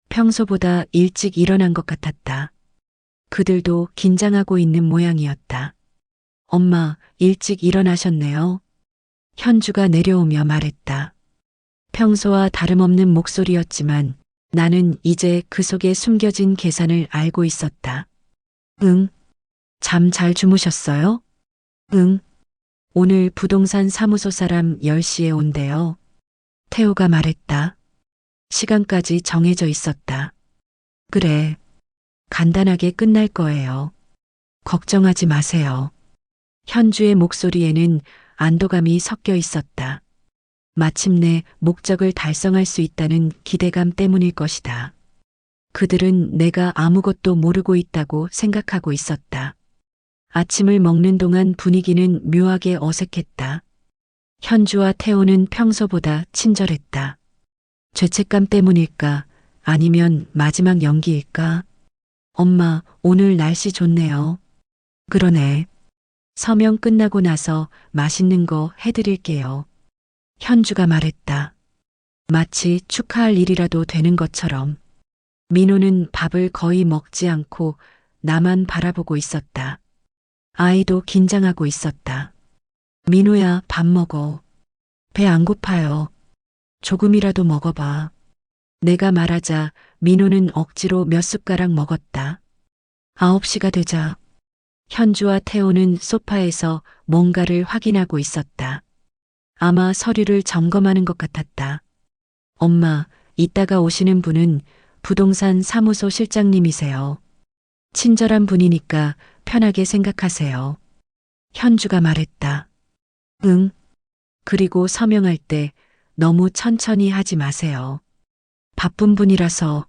평소보다 일찍 일어난 것 같았다. 그들도 긴장하고 있는 모양이었다. 엄마, 일찍 일어나셨네요. 현주가 내려오며 말했다. 평소와 다름없는 목소리였지만 나는 이제 그 속에 숨겨진 계산을 알고 있었다. 응. 잠 잘 주무셨어요? 응. 오늘 부동산 사무소 사람 10시에 온대요. 태호가 말했다. 시간까지 정해져 있었다. 그래. 간단하게 끝날 거예요. 걱정하지 마세요. 현주의 목소리에는 안도감이 섞여 있었다. 마침내 목적을 달성할 수 있다는 기대감 때문일 것이다. 그들은 내가 아무것도 모르고 있다고 생각하고 있었다. 아침을 먹는 동안 분위기는 묘하게 어색했다. 현주와 태호는 평소보다 친절했다. 죄책감 때문일까? 아니면 마지막 연기일까? 엄마, 오늘 날씨 좋네요. 그러네. 서명 끝나고 나서 맛있는 거 해드릴게요. 현주가 말했다. 마치 축하할 일이라도 되는 것처럼. 민호는 밥을 거의 먹지 않고 나만 바라보고 있었다. 아이도 긴장하고 있었다. 민호야, 밥 먹어. 배 안 고파요. 조금이라도 먹어봐. 내가 말하자 민호는 억지로 몇 숟가락 먹었다. 9시가 되자 현주와 태호는 소파에서 뭔가를 확인하고 있었다. 아마 서류를 점검하는 것 같았다. 엄마, 이따가 오시는 분은 부동산 사무소 실장님이세요. 친절한 분이니까 편하게 생각하세요. 현주가 말했다. 응. 그리고 서명할 때 너무 천천히 하지 마세요. 바쁜 분이라서.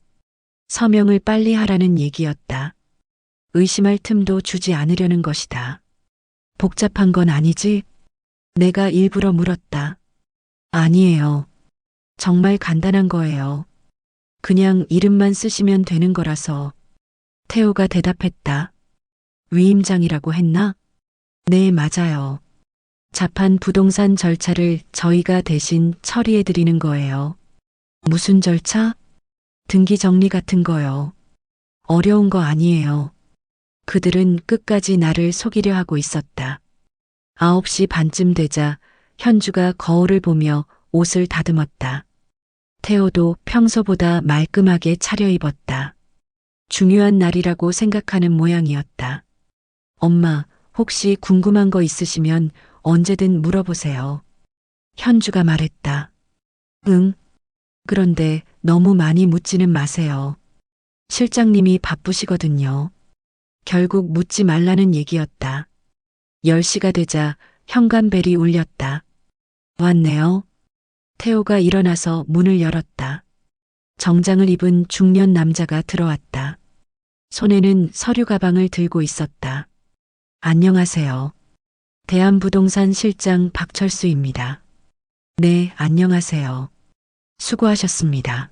서명을 빨리 하라는 얘기였다. 의심할 틈도 주지 않으려는 것이다. 복잡한 건 아니지? 내가 일부러 물었다. 아니에요. 정말 간단한 거예요. 그냥 이름만 쓰시면 되는 거라서. 태호가 대답했다. 위임장이라고 했나? 네, 맞아요. 자판 부동산 절차를 저희가 대신 처리해 드리는 거예요. 무슨 절차? 등기 정리 같은 거요. 어려운 거 아니에요. 그들은 끝까지 나를 속이려 하고 있었다. 9시 반쯤 되자 현주가 거울을 보며 옷을 다듬었다. 태호도 평소보다 말끔하게 차려입었다. 중요한 날이라고 생각하는 모양이었다. 엄마, 혹시 궁금한 거 있으시면 언제든 물어보세요. 현주가 말했다. 응. 그런데 너무 많이 묻지는 마세요. 실장님이 바쁘시거든요. 결국 묻지 말라는 얘기였다. 10시가 되자 현관벨이 울렸다. 왔네요. 태호가 일어나서 문을 열었다. 정장을 입은 중년 남자가 들어왔다. 손에는 서류 가방을 들고 있었다. 안녕하세요. 대한부동산 실장 박철수입니다. 네, 안녕하세요. 수고하셨습니다.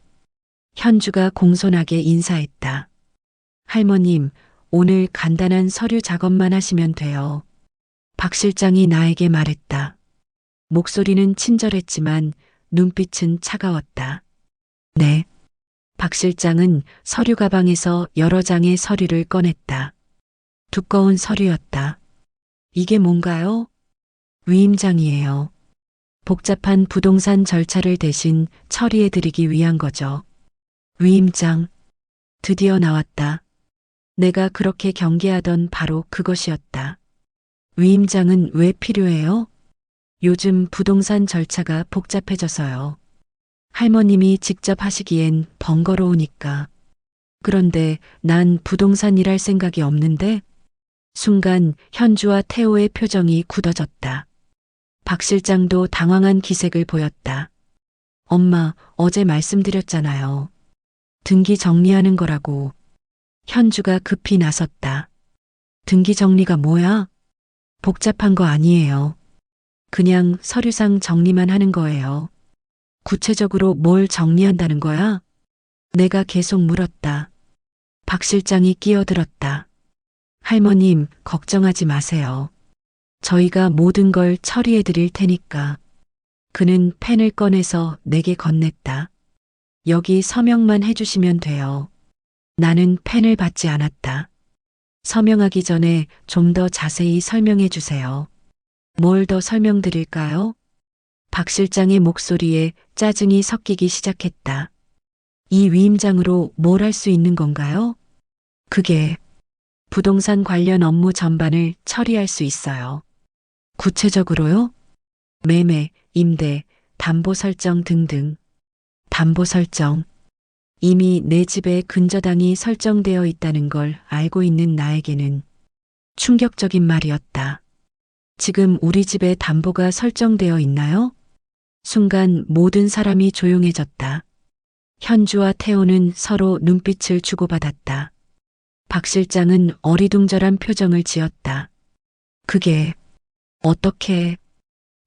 현주가 공손하게 인사했다. 할머님, 오늘 간단한 서류 작업만 하시면 돼요. 박 실장이 나에게 말했다. 목소리는 친절했지만 눈빛은 차가웠다. 네. 박 실장은 서류 가방에서 여러 장의 서류를 꺼냈다. 두꺼운 서류였다. 이게 뭔가요? 위임장이에요. 복잡한 부동산 절차를 대신 처리해드리기 위한 거죠. 위임장. 드디어 나왔다. 내가 그렇게 경계하던 바로 그것이었다. 위임장은 왜 필요해요? 요즘 부동산 절차가 복잡해져서요. 할머님이 직접 하시기엔 번거로우니까. 그런데 난 부동산 일할 생각이 없는데? 순간 현주와 태호의 표정이 굳어졌다. 박 실장도 당황한 기색을 보였다. 엄마, 어제 말씀드렸잖아요. 등기 정리하는 거라고. 현주가 급히 나섰다. 등기 정리가 뭐야? 복잡한 거 아니에요. 그냥 서류상 정리만 하는 거예요. 구체적으로 뭘 정리한다는 거야? 내가 계속 물었다. 박 실장이 끼어들었다. 할머님, 걱정하지 마세요. 저희가 모든 걸 처리해 드릴 테니까. 그는 펜을 꺼내서 내게 건넸다. 여기 서명만 해주시면 돼요. 나는 펜을 받지 않았다. 서명하기 전에 좀 더 자세히 설명해 주세요. 뭘 더 설명드릴까요? 박 실장의 목소리에 짜증이 섞이기 시작했다. 이 위임장으로 뭘 할 수 있는 건가요? 그게 부동산 관련 업무 전반을 처리할 수 있어요. 구체적으로요? 매매, 임대, 담보 설정 등등. 담보 설정. 이미 내 집에 근저당이 설정되어 있다는 걸 알고 있는 나에게는 충격적인 말이었다. 지금 우리 집에 담보가 설정되어 있나요? 순간 모든 사람이 조용해졌다. 현주와 태호는 서로 눈빛을 주고받았다. 박 실장은 어리둥절한 표정을 지었다. 그게 어떻게?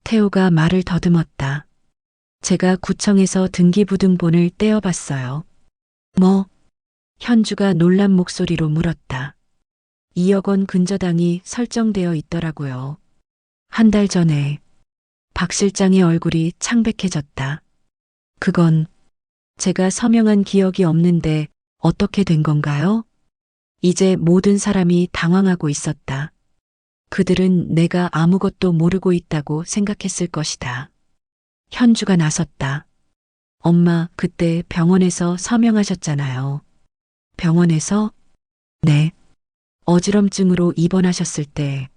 태호가 말을 더듬었다. 제가 구청에서 등기부등본을 떼어봤어요. 뭐? 현주가 놀란 목소리로 물었다. 2억 원 근저당이 설정되어 있더라고요. 한 달 전에. 박 실장의 얼굴이 창백해졌다. 그건 제가 서명한 기억이 없는데 어떻게 된 건가요? 이제 모든 사람이 당황하고 있었다. 그들은 내가 아무것도 모르고 있다고 생각했을 것이다. 현주가 나섰다. 엄마, 그때 병원에서 서명하셨잖아요. 병원에서? 네. 어지럼증으로 입원하셨을 때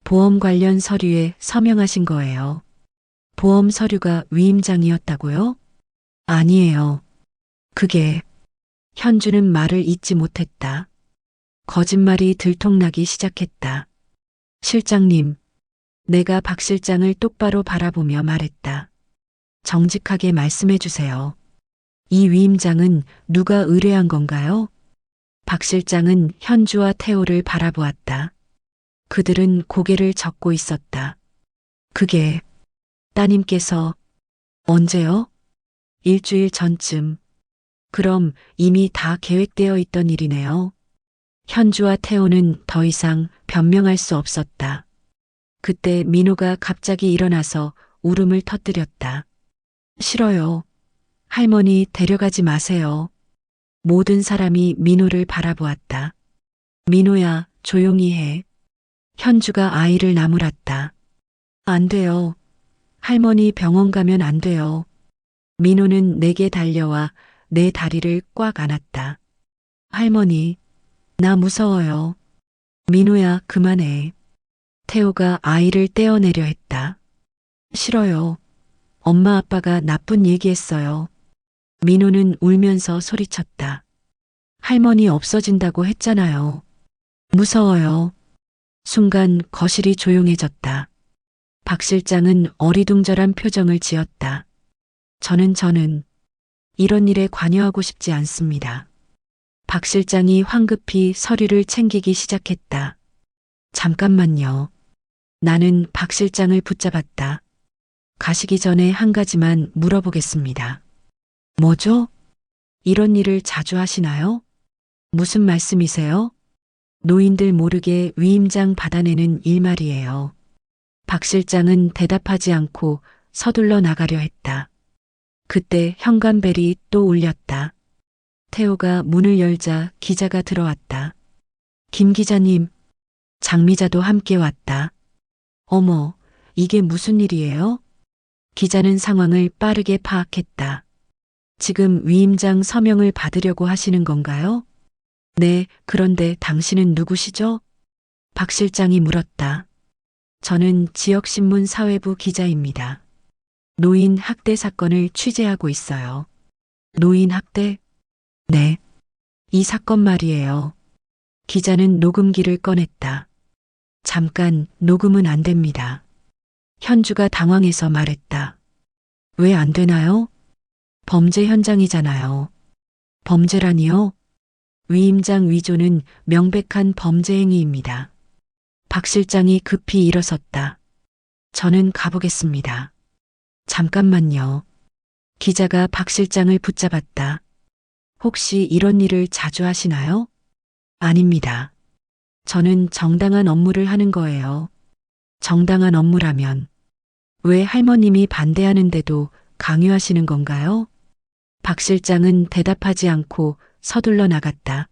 보험 관련 서류에 서명하신 거예요. 보험 서류가 위임장이었다고요? 아니에요. 그게 현주는 말을 잇지 못했다. 거짓말이 들통나기 시작했다. 실장님, 내가 박 실장을 똑바로 바라보며 말했다. 정직하게 말씀해 주세요. 이 위임장은 누가 의뢰한 건가요? 박 실장은 현주와 태호를 바라보았다. 그들은 고개를 젓고 있었다. 그게 따님께서 언제요? 일주일 전쯤. 그럼 이미 다 계획되어 있던 일이네요. 현주와 태호는 더 이상 변명할 수 없었다. 그때 민호가 갑자기 일어나서 울음을 터뜨렸다. 싫어요. 할머니 데려가지 마세요. 모든 사람이 민호를 바라보았다. 민호야, 조용히 해. 현주가 아이를 나무랐다. 안 돼요. 할머니 병원 가면 안 돼요. 민호는 내게 달려와 내 다리를 꽉 안았다. 할머니, 나 무서워요. 민호야, 그만해. 태호가 아이를 떼어내려 했다. 싫어요. 엄마 아빠가 나쁜 얘기했어요. 민호는 울면서 소리쳤다. 할머니 없어진다고 했잖아요. 무서워요. 순간 거실이 조용해졌다. 박 실장은 어리둥절한 표정을 지었다. 저는 이런 일에 관여하고 싶지 않습니다. 박 실장이 황급히 서류를 챙기기 시작했다. 잠깐만요. 나는 박 실장을 붙잡았다. 가시기 전에 한 가지만 물어보겠습니다. 뭐죠? 이런 일을 자주 하시나요? 무슨 말씀이세요? 노인들 모르게 위임장 받아내는 일말이에요. 박 실장은 대답하지 않고 서둘러 나가려 했다. 그때 현관벨이 또 울렸다. 태호가 문을 열자 기자가 들어왔다. 김 기자님, 장 미자도 함께 왔다. 어머, 이게 무슨 일이에요? 기자는 상황을 빠르게 파악했다. 지금 위임장 서명을 받으려고 하시는 건가요? 네, 그런데 당신은 누구시죠? 박 실장이 물었다. 저는 지역신문 사회부 기자입니다. 노인 학대 사건을 취재하고 있어요. 노인 학대? 네. 이 사건 말이에요. 기자는 녹음기를 꺼냈다. 잠깐, 녹음은 안 됩니다. 현주가 당황해서 말했다. 왜 안 되나요? 범죄 현장이잖아요. 범죄라니요? 위임장 위조는 명백한 범죄 행위입니다. 박 실장이 급히 일어섰다. 저는 가보겠습니다. 잠깐만요. 기자가 박 실장을 붙잡았다. 혹시 이런 일을 자주 하시나요? 아닙니다. 저는 정당한 업무를 하는 거예요. 정당한 업무라면 왜 할머님이 반대하는데도 강요하시는 건가요? 박 실장은 대답하지 않고 서둘러 나갔다.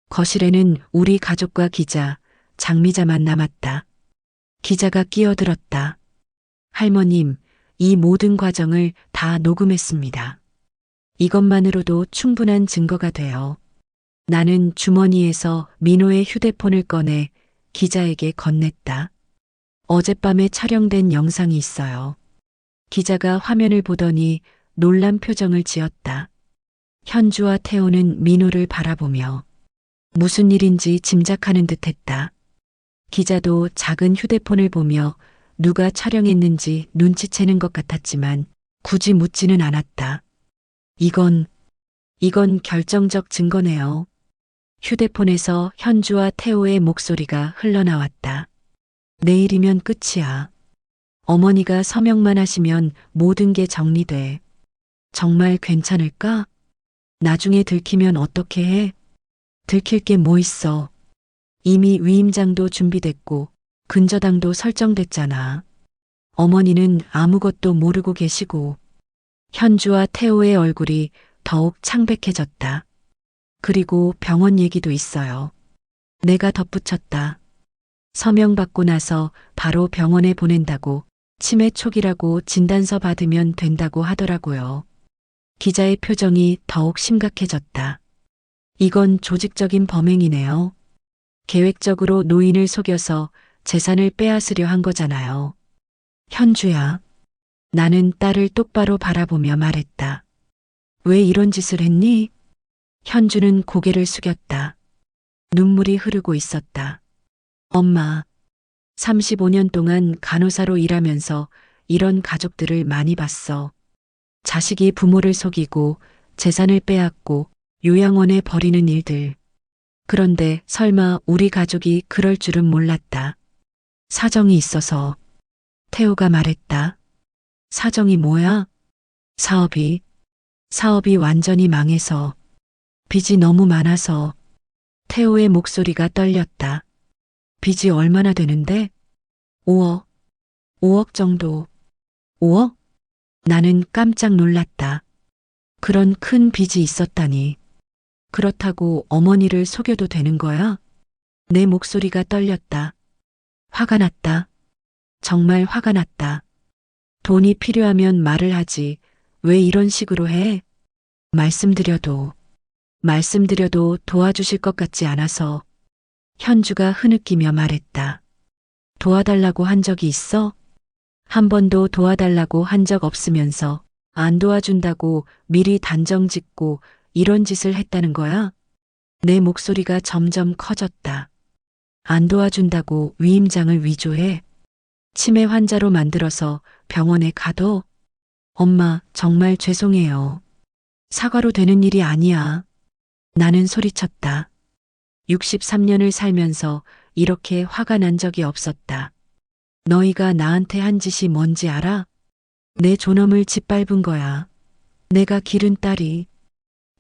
거실에는 우리 가족과 기자, 장미자만 남았다. 기자가 끼어들었다. 할머님, 이 모든 과정을 다 녹음했습니다. 이것만으로도 충분한 증거가 돼요. 나는 주머니에서 민호의 휴대폰을 꺼내 기자에게 건넸다. 어젯밤에 촬영된 영상이 있어요. 기자가 화면을 보더니 놀란 표정을 지었다. 현주와 태호는 민호를 바라보며 무슨 일인지 짐작하는 듯 했다. 기자도 작은 휴대폰을 보며 누가 촬영했는지 눈치채는 것 같았지만 굳이 묻지는 않았다. 이건 결정적 증거네요. 휴대폰에서 현주와 태호의 목소리가 흘러나왔다. 내일이면 끝이야. 어머니가 서명만 하시면 모든 게 정리돼. 정말 괜찮을까? 나중에 들키면 어떻게 해? 들킬 게 뭐 있어. 이미 위임장도 준비됐고 근저당도 설정됐잖아. 어머니는 아무것도 모르고 계시고. 현주와 태호의 얼굴이 더욱 창백해졌다. 그리고 병원 얘기도 있어요. 내가 덧붙였다. 서명 받고 나서 바로 병원에 보낸다고, 치매 초기라고 진단서 받으면 된다고 하더라고요. 기자의 표정이 더욱 심각해졌다. 이건 조직적인 범행이네요. 계획적으로 노인을 속여서 재산을 빼앗으려 한 거잖아요. 현주야. 나는 딸을 똑바로 바라보며 말했다. 왜 이런 짓을 했니? 현주는 고개를 숙였다. 눈물이 흐르고 있었다. 엄마, 35년 동안 간호사로 일하면서 이런 가족들을 많이 봤어. 자식이 부모를 속이고 재산을 빼앗고 요양원에 버리는 일들. 그런데 설마 우리 가족이 그럴 줄은 몰랐다. 사정이 있어서. 태호가 말했다. 사정이 뭐야? 사업이 완전히 망해서. 빚이 너무 많아서. 태호의 목소리가 떨렸다. 빚이 얼마나 되는데? 5억, 5억 정도. 5억? 나는 깜짝 놀랐다. 그런 큰 빚이 있었다니. 그렇다고 어머니를 속여도 되는 거야? 내 목소리가 떨렸다. 화가 났다. 정말 화가 났다. 돈이 필요하면 말을 하지. 왜 이런 식으로 해? 말씀드려도 도와주실 것 같지 않아서. 현주가 흐느끼며 말했다. 도와달라고 한 적이 있어? 한 번도 도와달라고 한 적 없으면서 안 도와준다고 미리 단정 짓고 이런 짓을 했다는 거야? 내 목소리가 점점 커졌다. 안 도와준다고 위임장을 위조해? 치매 환자로 만들어서 병원에 가둬? 엄마, 정말 죄송해요. 사과로 되는 일이 아니야. 나는 소리쳤다. 63년을 살면서 이렇게 화가 난 적이 없었다. 너희가 나한테 한 짓이 뭔지 알아? 내 존엄을 짓밟은 거야. 내가 기른 딸이.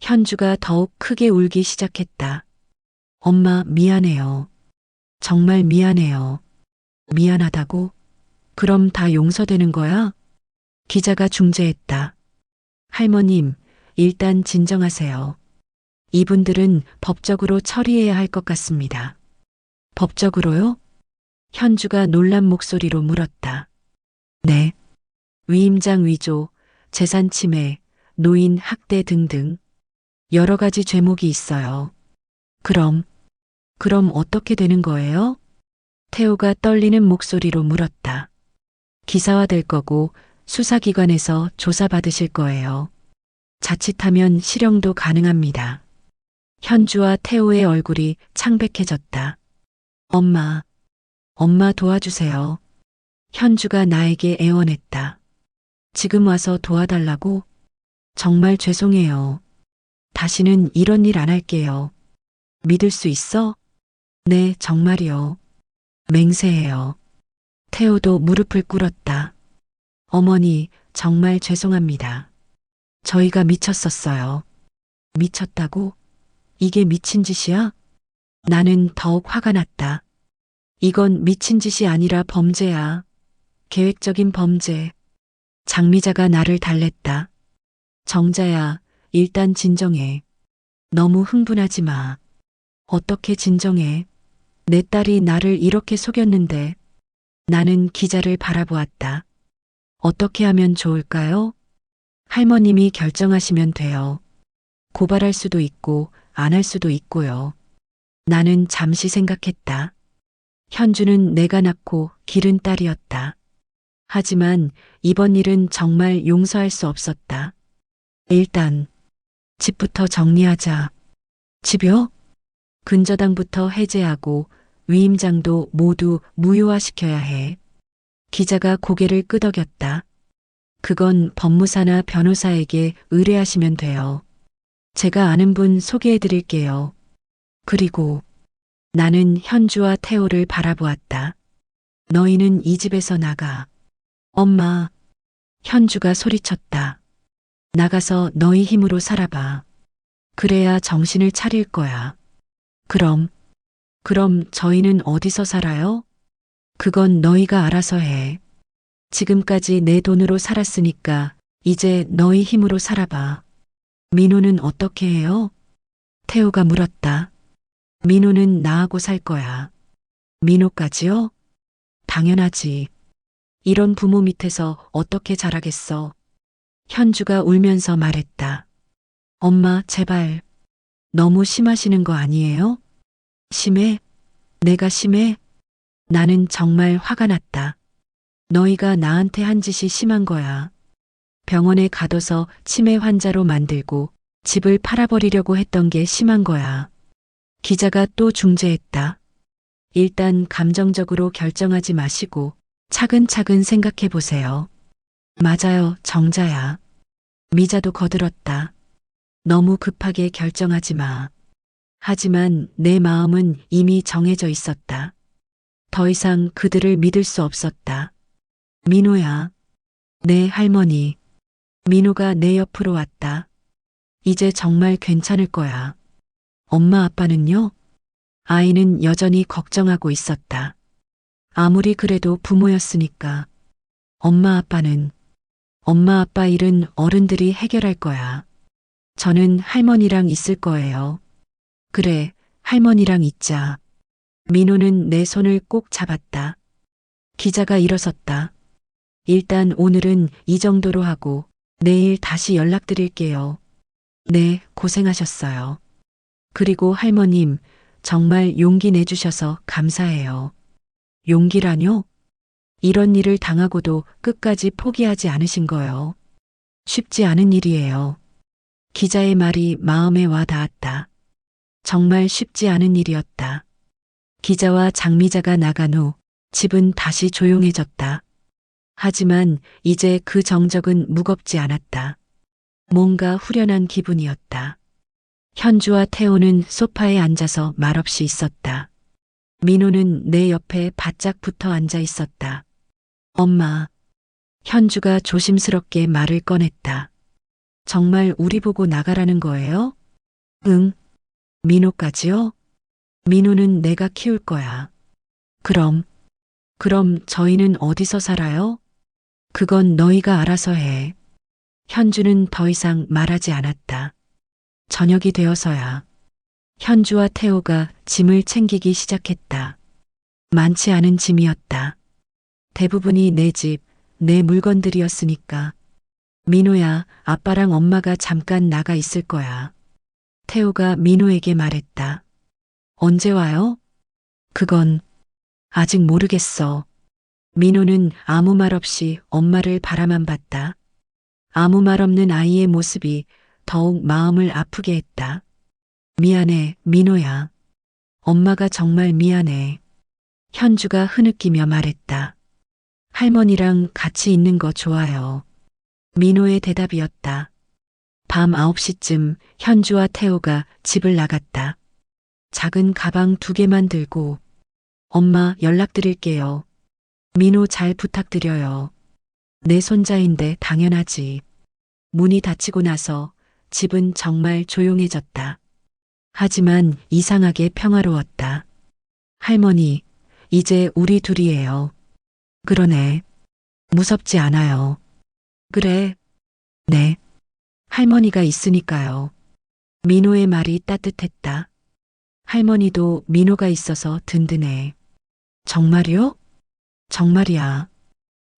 현주가 더욱 크게 울기 시작했다. 엄마, 미안해요. 정말 미안해요. 미안하다고? 그럼 다 용서되는 거야? 기자가 중재했다. 할머님, 일단 진정하세요. 이분들은 법적으로 처리해야 할 것 같습니다. 법적으로요? 현주가 놀란 목소리로 물었다. 네. 위임장 위조, 재산 침해, 노인 학대 등등 여러 가지 죄목이 있어요. 그럼 어떻게 되는 거예요? 태호가 떨리는 목소리로 물었다. 기사화될 거고 수사기관에서 조사받으실 거예요. 자칫하면 실형도 가능합니다. 현주와 태호의 얼굴이 창백해졌다. 엄마 도와주세요. 현주가 나에게 애원했다. 지금 와서 도와달라고? 정말 죄송해요. 다시는 이런 일 안 할게요. 믿을 수 있어? 네, 정말이요. 맹세해요. 태호도 무릎을 꿇었다. 어머니, 정말 죄송합니다. 저희가 미쳤었어요. 미쳤다고? 이게 미친 짓이야? 나는 더욱 화가 났다. 이건 미친 짓이 아니라 범죄야. 계획적인 범죄. 장미자가 나를 달랬다. 정자야, 일단 진정해. 너무 흥분하지 마. 어떻게 진정해? 내 딸이 나를 이렇게 속였는데. 나는 기자를 바라보았다. 어떻게 하면 좋을까요? 할머님이 결정하시면 돼요. 고발할 수도 있고 안 할 수도 있고요. 나는 잠시 생각했다. 현주는 내가 낳고 기른 딸이었다. 하지만 이번 일은 정말 용서할 수 없었다. 일단 집부터 정리하자. 집요? 근저당부터 해제하고 위임장도 모두 무효화시켜야 해. 기자가 고개를 끄덕였다. 그건 법무사나 변호사에게 의뢰하시면 돼요. 제가 아는 분 소개해 드릴게요. 그리고 나는 현주와 태호를 바라보았다. 너희는 이 집에서 나가. 엄마, 현주가 소리쳤다. 나가서 너희 힘으로 살아봐. 그래야 정신을 차릴 거야. 그럼 저희는 어디서 살아요? 그건 너희가 알아서 해. 지금까지 내 돈으로 살았으니까 이제 너희 힘으로 살아봐. 민호는 어떻게 해요? 태호가 물었다. 민호는 나하고 살 거야. 민호까지요? 당연하지. 이런 부모 밑에서 어떻게 자라겠어. 현주가 울면서 말했다. 엄마, 제발. 너무 심하시는 거 아니에요? 심해? 내가 심해? 나는 정말 화가 났다. 너희가 나한테 한 짓이 심한 거야. 병원에 가둬서 치매 환자로 만들고 집을 팔아버리려고 했던 게 심한 거야. 기자가 또 중재했다. 일단 감정적으로 결정하지 마시고 차근차근 생각해 보세요. 맞아요, 정자야. 미자도 거들었다. 너무 급하게 결정하지 마. 하지만 내 마음은 이미 정해져 있었다. 더 이상 그들을 믿을 수 없었다. 민호야. 네, 할머니. 민호가 내 옆으로 왔다. 이제 정말 괜찮을 거야. 엄마 아빠는요? 아이는 여전히 걱정하고 있었다. 아무리 그래도 부모였으니까. 엄마 아빠 일은 어른들이 해결할 거야. 저는 할머니랑 있을 거예요. 그래, 할머니랑 있자. 민호는 내 손을 꼭 잡았다. 기자가 일어섰다. 일단 오늘은 이 정도로 하고 내일 다시 연락드릴게요. 네, 고생하셨어요. 그리고 할머님, 정말 용기 내주셔서 감사해요. 용기라뇨? 이런 일을 당하고도 끝까지 포기하지 않으신 거요. 쉽지 않은 일이에요. 기자의 말이 마음에 와 닿았다. 정말 쉽지 않은 일이었다. 기자와 장미자가 나간 후 집은 다시 조용해졌다. 하지만 이제 그 정적은 무겁지 않았다. 뭔가 후련한 기분이었다. 현주와 태호는 소파에 앉아서 말없이 있었다. 민호는 내 옆에 바짝 붙어 앉아 있었다. 엄마. 현주가 조심스럽게 말을 꺼냈다. 정말 우리 보고 나가라는 거예요? 응. 민호까지요? 민호는 내가 키울 거야. 그럼 저희는 어디서 살아요? 그건 너희가 알아서 해. 현주는 더 이상 말하지 않았다. 저녁이 되어서야. 현주와 태호가 짐을 챙기기 시작했다. 많지 않은 짐이었다. 대부분이 내 집, 내 물건들이었으니까. 민호야, 아빠랑 엄마가 잠깐 나가 있을 거야. 태호가 민호에게 말했다. 언제 와요? 그건 아직 모르겠어. 민호는 아무 말 없이 엄마를 바라만 봤다. 아무 말 없는 아이의 모습이 더욱 마음을 아프게 했다. 미안해, 민호야. 엄마가 정말 미안해. 현주가 흐느끼며 말했다. 할머니랑 같이 있는 거 좋아요. 민호의 대답이었다. 밤 9시쯤 현주와 태호가 집을 나갔다. 작은 가방 2개만 들고 엄마 연락드릴게요. 민호 잘 부탁드려요. 내 손자인데 당연하지. 문이 닫히고 나서 집은 정말 조용해졌다. 하지만 이상하게 평화로웠다. 할머니, 이제 우리 둘이에요. 그러네. 무섭지 않아요. 그래. 네. 할머니가 있으니까요. 민호의 말이 따뜻했다. 할머니도 민호가 있어서 든든해. 정말이요? 정말이야.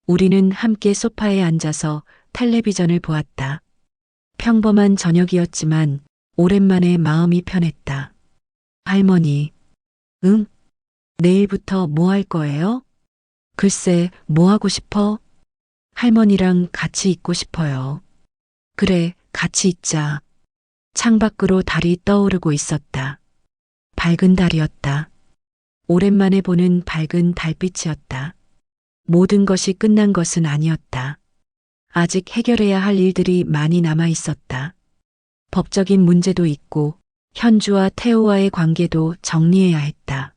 우리는 함께 소파에 앉아서 텔레비전을 보았다. 평범한 저녁이었지만 오랜만에 마음이 편했다. 할머니, 응? 내일부터 뭐 할 거예요? 글쎄, 뭐 하고 싶어? 할머니랑 같이 있고 싶어요. 그래, 같이 있자. 창밖으로 달이 떠오르고 있었다. 밝은 달이었다. 오랜만에 보는 밝은 달빛이었다. 모든 것이 끝난 것은 아니었다. 아직 해결해야 할 일들이 많이 남아 있었다. 법적인 문제도 있고 현주와 태호와의 관계도 정리해야 했다.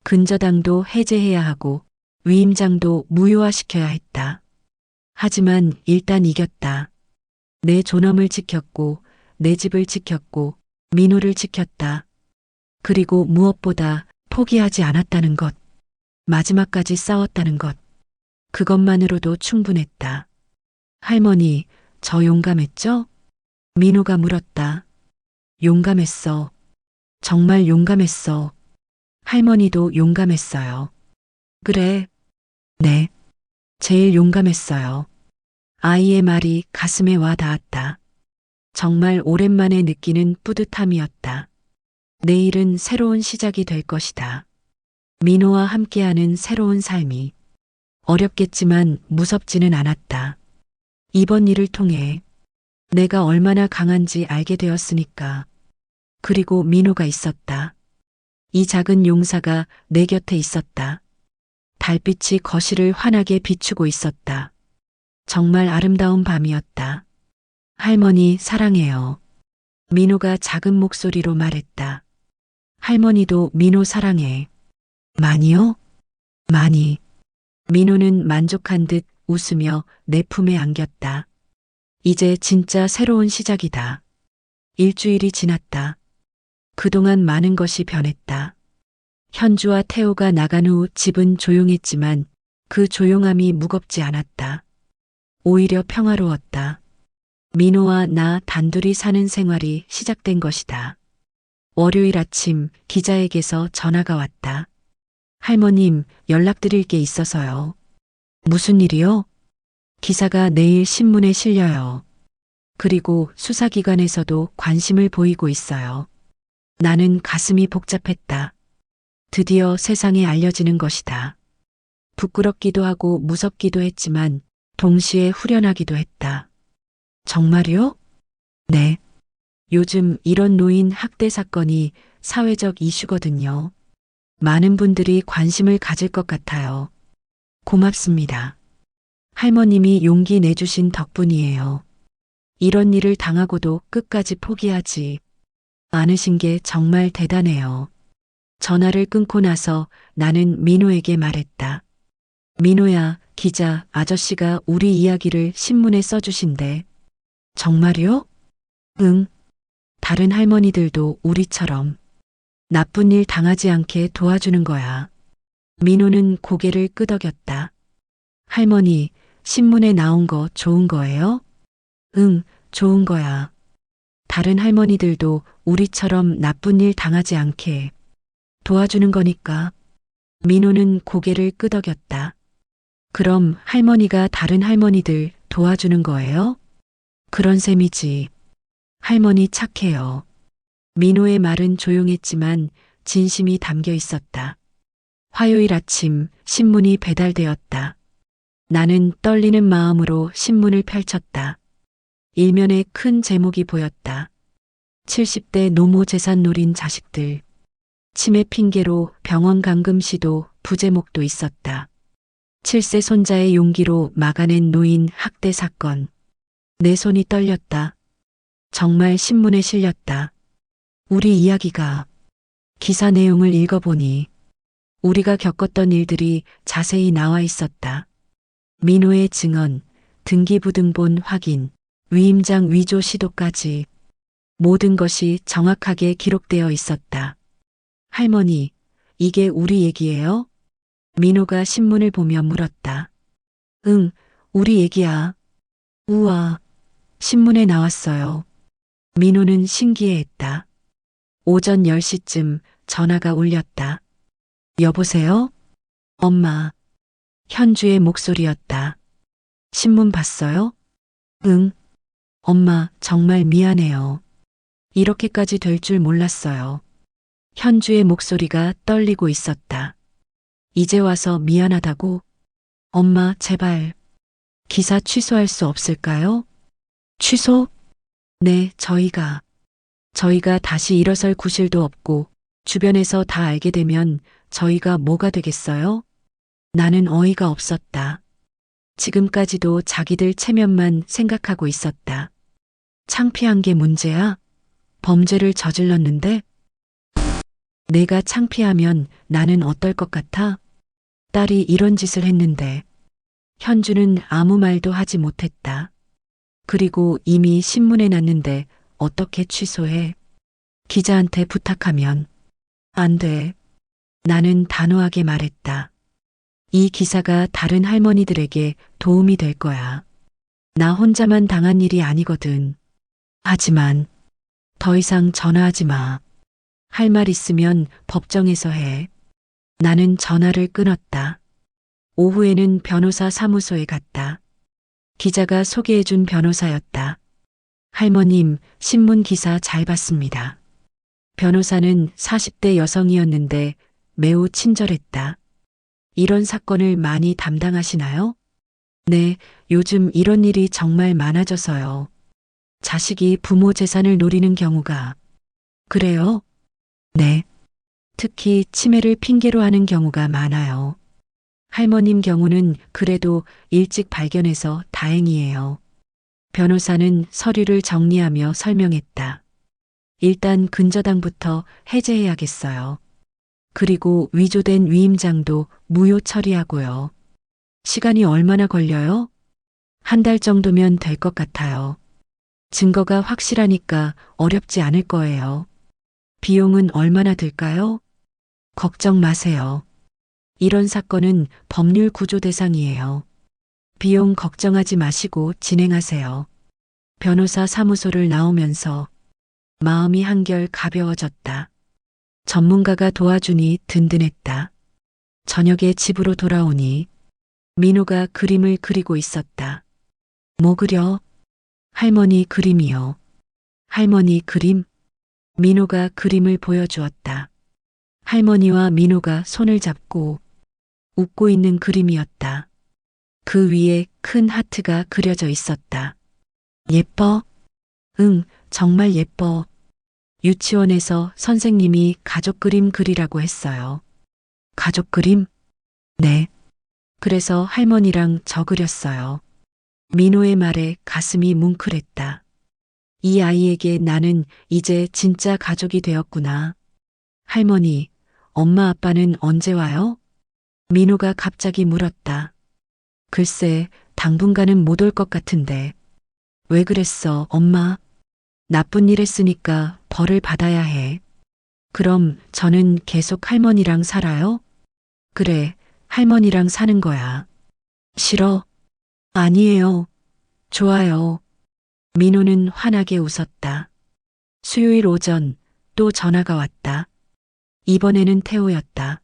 근저당도 해제해야 하고 위임장도 무효화시켜야 했다. 하지만 일단 이겼다. 내 존엄을 지켰고 내 집을 지켰고 민호를 지켰다. 그리고 무엇보다 포기하지 않았다는 것. 마지막까지 싸웠다는 것. 그것만으로도 충분했다. 할머니, 저 용감했죠? 민호가 물었다. 용감했어. 정말 용감했어. 할머니도 용감했어요. 그래. 네. 제일 용감했어요. 아이의 말이 가슴에 와 닿았다. 정말 오랜만에 느끼는 뿌듯함이었다. 내일은 새로운 시작이 될 것이다. 민호와 함께하는 새로운 삶이. 어렵겠지만 무섭지는 않았다. 이번 일을 통해 내가 얼마나 강한지 알게 되었으니까. 그리고 민호가 있었다. 이 작은 용사가 내 곁에 있었다. 달빛이 거실을 환하게 비추고 있었다. 정말 아름다운 밤이었다. 할머니 사랑해요. 민호가 작은 목소리로 말했다. 할머니도 민호 사랑해. 많이요? 많이. 민호는 만족한 듯 웃으며 내 품에 안겼다. 이제 진짜 새로운 시작이다. 일주일이 지났다. 그동안 많은 것이 변했다. 현주와 태호가 나간 후 집은 조용했지만 그 조용함이 무겁지 않았다. 오히려 평화로웠다. 민호와 나 단둘이 사는 생활이 시작된 것이다. 월요일 아침 기자에게서 전화가 왔다. 할머님, 연락드릴 게 있어서요. 무슨 일이요? 기사가 내일 신문에 실려요. 그리고 수사기관에서도 관심을 보이고 있어요. 나는 가슴이 복잡했다. 드디어 세상에 알려지는 것이다. 부끄럽기도 하고 무섭기도 했지만 동시에 후련하기도 했다. 정말요? 네. 요즘 이런 노인 학대 사건이 사회적 이슈거든요. 많은 분들이 관심을 가질 것 같아요. 고맙습니다. 할머님이 용기 내주신 덕분이에요. 이런 일을 당하고도 끝까지 포기하지 않으신 게 정말 대단해요. 전화를 끊고 나서 나는 민호에게 말했다. 민호야, 기자 아저씨가 우리 이야기를 신문에 써주신대. 정말요? 응. 다른 할머니들도 우리처럼 나쁜 일 당하지 않게 도와주는 거야. 민호는 고개를 끄덕였다. 할머니, 신문에 나온 거 좋은 거예요? 응, 좋은 거야. 다른 할머니들도 우리처럼 나쁜 일 당하지 않게 도와주는 거니까. 민호는 고개를 끄덕였다. 그럼 할머니가 다른 할머니들 도와주는 거예요? 그런 셈이지. 할머니 착해요. 민호의 말은 조용했지만 진심이 담겨 있었다. 화요일 아침 신문이 배달되었다. 나는 떨리는 마음으로 신문을 펼쳤다. 일면에 큰 제목이 보였다. 70대 노모 재산 노린 자식들. 치매 핑계로 병원 감금 시도 부제목도 있었다. 7세 손자의 용기로 막아낸 노인 학대 사건. 내 손이 떨렸다. 정말 신문에 실렸다. 우리 이야기가. 기사 내용을 읽어보니 우리가 겪었던 일들이 자세히 나와 있었다. 민호의 증언, 등기부등본 확인, 위임장 위조 시도까지 모든 것이 정확하게 기록되어 있었다. 할머니, 이게 우리 얘기예요? 민호가 신문을 보며 물었다. 응, 우리 얘기야. 우와, 신문에 나왔어요. 민호는 신기해했다. 오전 10시쯤 전화가 울렸다. 여보세요? 엄마. 현주의 목소리였다. 신문 봤어요? 응. 엄마, 정말 미안해요. 이렇게까지 될 줄 몰랐어요. 현주의 목소리가 떨리고 있었다. 이제 와서 미안하다고? 엄마, 제발. 기사 취소할 수 없을까요? 취소? 네, 저희가 다시 일어설 구실도 없고 주변에서 다 알게 되면 저희가 뭐가 되겠어요? 나는 어이가 없었다. 지금까지도 자기들 체면만 생각하고 있었다. 창피한 게 문제야? 범죄를 저질렀는데? 내가 창피하면 나는 어떨 것 같아? 딸이 이런 짓을 했는데. 현주는 아무 말도 하지 못했다. 그리고 이미 신문에 났는데 어떻게 취소해? 기자한테 부탁하면. 안 돼. 나는 단호하게 말했다. 이 기사가 다른 할머니들에게 도움이 될 거야. 나 혼자만 당한 일이 아니거든. 하지만 더 이상 전화하지 마. 할 말 있으면 법정에서 해. 나는 전화를 끊었다. 오후에는 변호사 사무소에 갔다. 기자가 소개해준 변호사였다. 할머님, 신문 기사 잘 봤습니다. 변호사는 40대 여성이었는데 매우 친절했다. 이런 사건을 많이 담당하시나요? 네, 요즘 이런 일이 정말 많아져서요. 자식이 부모 재산을 노리는 경우가. 그래요? 네. 특히 치매를 핑계로 하는 경우가 많아요. 할머님 경우는 그래도 일찍 발견해서 다행이에요. 변호사는 서류를 정리하며 설명했다. 일단 근저당부터 해제해야겠어요. 그리고 위조된 위임장도 무효 처리하고요. 시간이 얼마나 걸려요? 한 달 정도면 될 것 같아요. 증거가 확실하니까 어렵지 않을 거예요. 비용은 얼마나 들까요? 걱정 마세요. 이런 사건은 법률 구조 대상이에요. 비용 걱정하지 마시고 진행하세요. 변호사 사무소를 나오면서 마음이 한결 가벼워졌다. 전문가가 도와주니 든든했다. 저녁에 집으로 돌아오니 민호가 그림을 그리고 있었다. 뭐 그려? 할머니 그림이요. 할머니 그림? 민호가 그림을 보여주었다. 할머니와 민호가 손을 잡고 웃고 있는 그림이었다. 그 위에 큰 하트가 그려져 있었다. 예뻐? 응, 정말 예뻐. 유치원에서 선생님이 가족 그림 그리라고 했어요. 가족 그림? 네. 그래서 할머니랑 저 그렸어요. 민호의 말에 가슴이 뭉클했다. 이 아이에게 나는 이제 진짜 가족이 되었구나. 할머니, 엄마 아빠는 언제 와요? 민호가 갑자기 물었다. 글쎄, 당분간은 못 올 것 같은데. 왜 그랬어, 엄마? 나쁜 일 했으니까 벌을 받아야 해. 그럼 저는 계속 할머니랑 살아요? 그래, 할머니랑 사는 거야. 싫어? 아니에요. 좋아요. 민호는 환하게 웃었다. 수요일 오전 또 전화가 왔다. 이번에는 태호였다.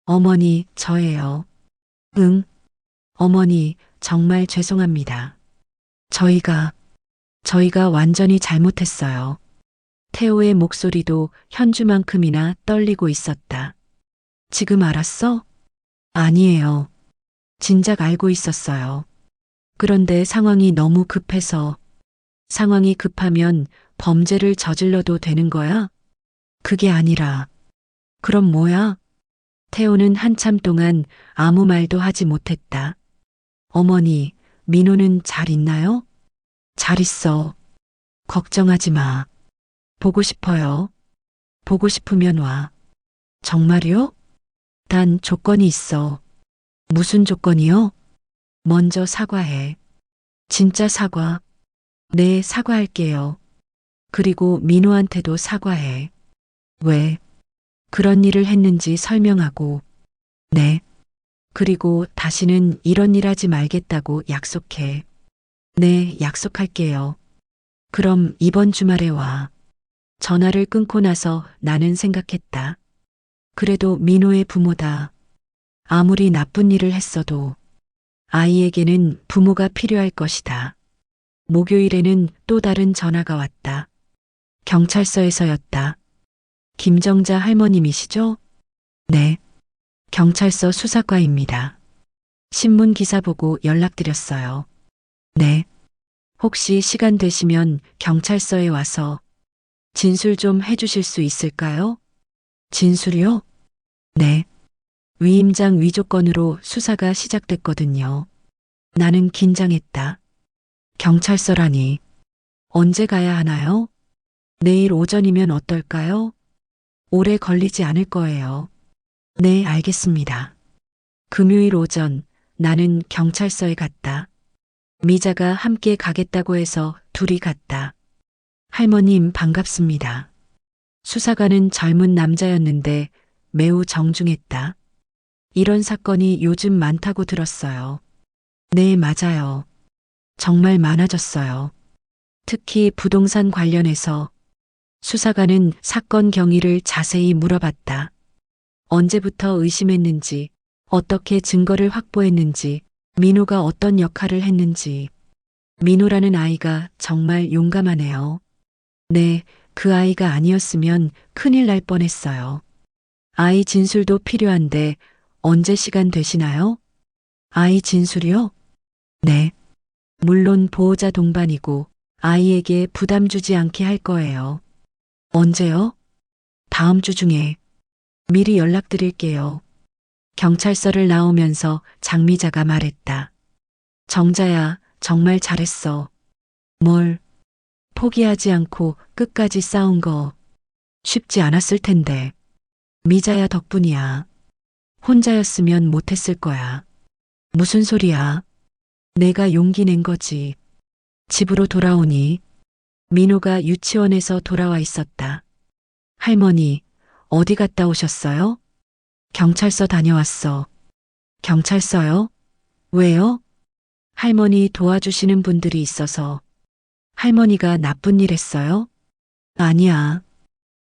어머니, 저예요. 응? 어머니, 정말 죄송합니다. 저희가 완전히 잘못했어요. 태호의 목소리도 현주만큼이나 떨리고 있었다. 지금 알았어? 아니에요. 진작 알고 있었어요. 그런데 상황이 너무 급해서. 상황이 급하면 범죄를 저질러도 되는 거야? 그게 아니라. 그럼 뭐야? 태호는 한참 동안 아무 말도 하지 못했다. 어머니, 민호는 잘 있나요? 잘 있어. 걱정하지 마. 보고 싶어요. 보고 싶으면 와. 정말요? 단 조건이 있어. 무슨 조건이요? 먼저 사과해. 진짜 사과. 네, 사과할게요. 그리고 민호한테도 사과해. 왜? 그런 일을 했는지 설명하고. 네. 그리고 다시는 이런 일 하지 말겠다고 약속해. 네, 약속할게요. 그럼 이번 주말에 와. 전화를 끊고 나서 나는 생각했다. 그래도 민호의 부모다. 아무리 나쁜 일을 했어도 아이에게는 부모가 필요할 것이다. 목요일에는 또 다른 전화가 왔다. 경찰서에서였다. 김정자 할머님이시죠? 네. 경찰서 수사과입니다. 신문 기사 보고 연락드렸어요. 네. 혹시 시간 되시면 경찰서에 와서 진술 좀 해주실 수 있을까요? 진술이요? 네. 위임장 위조건으로 수사가 시작됐거든요. 나는 긴장했다. 경찰서라니. 언제 가야 하나요? 내일 오전이면 어떨까요? 오래 걸리지 않을 거예요. 네, 알겠습니다. 금요일 오전 나는 경찰서에 갔다. 미자가 함께 가겠다고 해서 둘이 갔다. 할머님 반갑습니다. 수사관은 젊은 남자였는데 매우 정중했다. 이런 사건이 요즘 많다고 들었어요. 네, 맞아요. 정말 많아졌어요. 특히 부동산 관련해서. 수사관은 사건 경위를 자세히 물어봤다. 언제부터 의심했는지, 어떻게 증거를 확보했는지, 민호가 어떤 역할을 했는지. 민호라는 아이가 정말 용감하네요. 네, 그 아이가 아니었으면 큰일 날 뻔했어요. 아이 진술도 필요한데 언제 시간 되시나요? 아이 진술이요? 네. 물론 보호자 동반이고 아이에게 부담 주지 않게 할 거예요. 언제요? 다음 주 중에. 미리 연락드릴게요. 경찰서를 나오면서 장미자가 말했다. 정자야, 정말 잘했어. 뭘? 포기하지 않고 끝까지 싸운 거 쉽지 않았을 텐데. 미자야 덕분이야. 혼자였으면 못했을 거야. 무슨 소리야? 내가 용기 낸 거지. 집으로 돌아오니 민호가 유치원에서 돌아와 있었다. 할머니, 어디 갔다 오셨어요? 경찰서 다녀왔어. 경찰서요? 왜요? 할머니 도와주시는 분들이 있어서. 할머니가 나쁜 일 했어요? 아니야.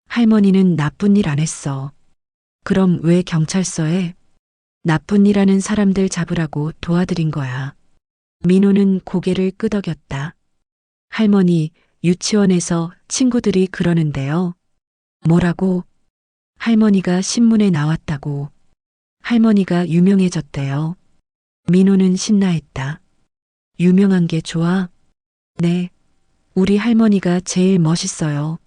할머니는 나쁜 일 안 했어. 그럼 왜 경찰서에? 나쁜 일 하는 사람들 잡으라고 도와드린 거야. 민호는 고개를 끄덕였다. 할머니, 유치원에서 친구들이 그러는데요. 뭐라고? 할머니가 신문에 나왔다고. 할머니가 유명해졌대요. 민호는 신나했다. 유명한 게 좋아? 네. 우리 할머니가 제일 멋있어요.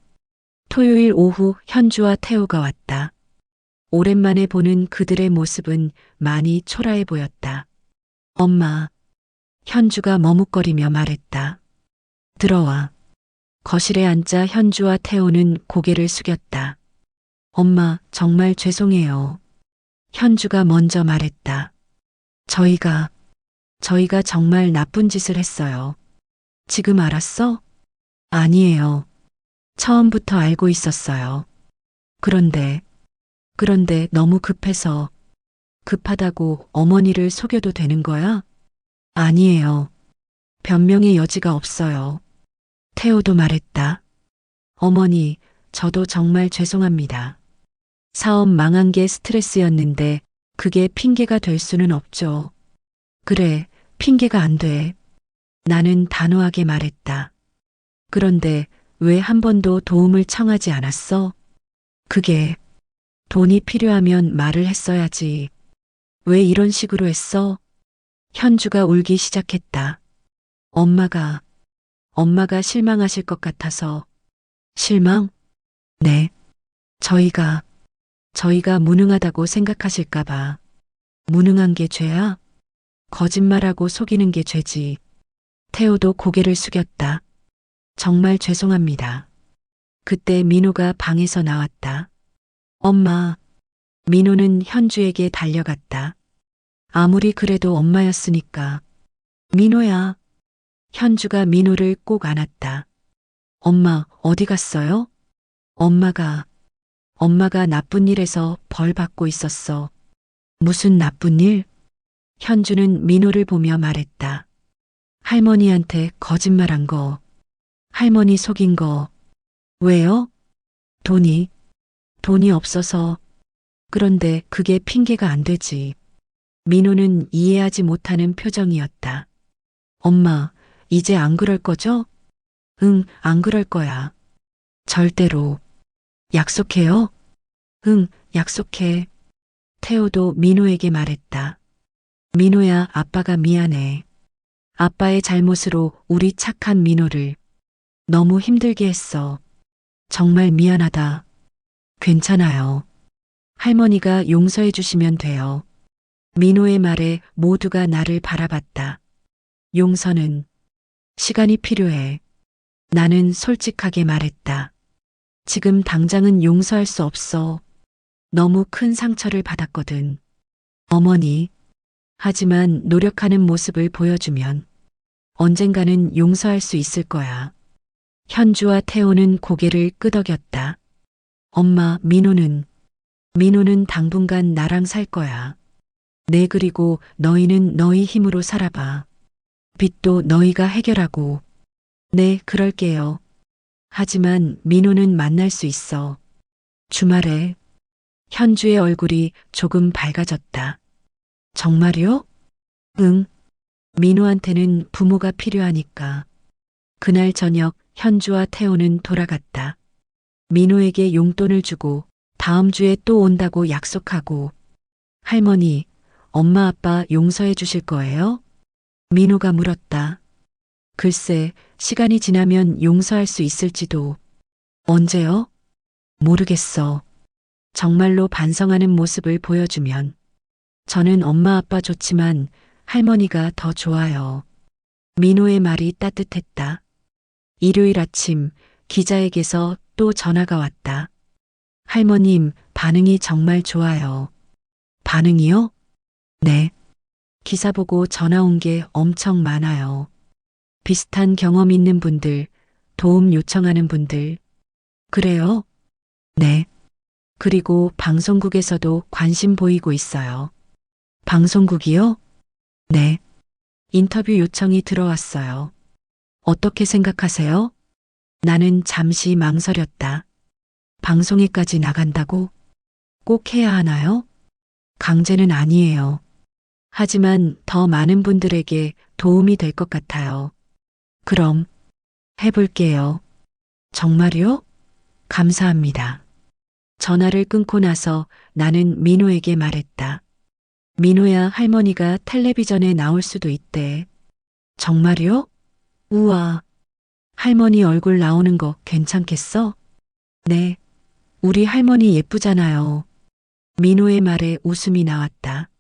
토요일 오후 현주와 태호가 왔다. 오랜만에 보는 그들의 모습은 많이 초라해 보였다. 엄마. 현주가 머뭇거리며 말했다. 들어와. 거실에 앉자 현주와 태호는 고개를 숙였다. 엄마, 정말 죄송해요. 현주가 먼저 말했다. 저희가 정말 나쁜 짓을 했어요. 지금 알았어? 아니에요. 처음부터 알고 있었어요. 그런데 너무 급해서. 급하다고 어머니를 속여도 되는 거야? 아니에요. 변명의 여지가 없어요. 태호도 말했다. 어머니, 저도 정말 죄송합니다. 사업 망한 게 스트레스였는데 그게 핑계가 될 수는 없죠. 그래, 핑계가 안 돼. 나는 단호하게 말했다. 그런데 왜 한 번도 도움을 청하지 않았어? 그게 돈이 필요하면 말을 했어야지. 왜 이런 식으로 했어? 현주가 울기 시작했다. 엄마가 실망하실 것 같아서. 실망? 네. 저희가 무능하다고 생각하실까봐. 무능한 게 죄야? 거짓말하고 속이는 게 죄지. 태호도 고개를 숙였다. 정말 죄송합니다. 그때 민호가 방에서 나왔다. 엄마. 민호는 현주에게 달려갔다. 아무리 그래도 엄마였으니까. 민호야. 현주가 민호를 꼭 안았다. 엄마, 어디 갔어요? 엄마가 나쁜 일에서 벌 받고 있었어. 무슨 나쁜 일? 현주는 민호를 보며 말했다. 할머니한테 거짓말한 거. 할머니 속인 거. 왜요? 돈이 없어서. 그런데 그게 핑계가 안 되지. 민호는 이해하지 못하는 표정이었다. 엄마, 이제 안 그럴 거죠? 응, 안 그럴 거야. 절대로. 약속해요? 응, 약속해. 태호도 민호에게 말했다. 민호야, 아빠가 미안해. 아빠의 잘못으로 우리 착한 민호를 너무 힘들게 했어. 정말 미안하다. 괜찮아요. 할머니가 용서해 주시면 돼요. 민호의 말에 모두가 나를 바라봤다. 용서는 시간이 필요해. 나는 솔직하게 말했다. 지금 당장은 용서할 수 없어. 너무 큰 상처를 받았거든. 어머니. 하지만 노력하는 모습을 보여주면 언젠가는 용서할 수 있을 거야. 현주와 태호는 고개를 끄덕였다. 엄마, 민호는 당분간 나랑 살 거야. 네, 그리고 너희는 너희 힘으로 살아봐. 빚도 너희가 해결하고. 네, 그럴게요. 하지만 민호는 만날 수 있어. 주말에. 현주의 얼굴이 조금 밝아졌다. 정말요? 응. 민호한테는 부모가 필요하니까. 그날 저녁 현주와 태호는 돌아갔다. 민호에게 용돈을 주고 다음 주에 또 온다고 약속하고. 할머니, 엄마 아빠 용서해 주실 거예요? 민호가 물었다. 글쎄, 시간이 지나면 용서할 수 있을지도. 언제요? 모르겠어. 정말로 반성하는 모습을 보여주면. 저는 엄마 아빠 좋지만 할머니가 더 좋아요. 민호의 말이 따뜻했다. 일요일 아침 기자에게서 또 전화가 왔다. 할머님, 반응이 정말 좋아요. 반응이요? 네. 기사 보고 전화 온 게 엄청 많아요. 비슷한 경험 있는 분들, 도움 요청하는 분들. 그래요? 네. 그리고 방송국에서도 관심 보이고 있어요. 방송국이요? 네. 인터뷰 요청이 들어왔어요. 어떻게 생각하세요? 나는 잠시 망설였다. 방송에까지 나간다고? 꼭 해야 하나요? 강제는 아니에요. 하지만 더 많은 분들에게 도움이 될 것 같아요. 그럼 해볼게요. 정말요? 감사합니다. 전화를 끊고 나서 나는 민호에게 말했다. 민호야, 할머니가 텔레비전에 나올 수도 있대. 정말요? 우와. 할머니 얼굴 나오는 거 괜찮겠어? 네. 우리 할머니 예쁘잖아요. 민호의 말에 웃음이 나왔다.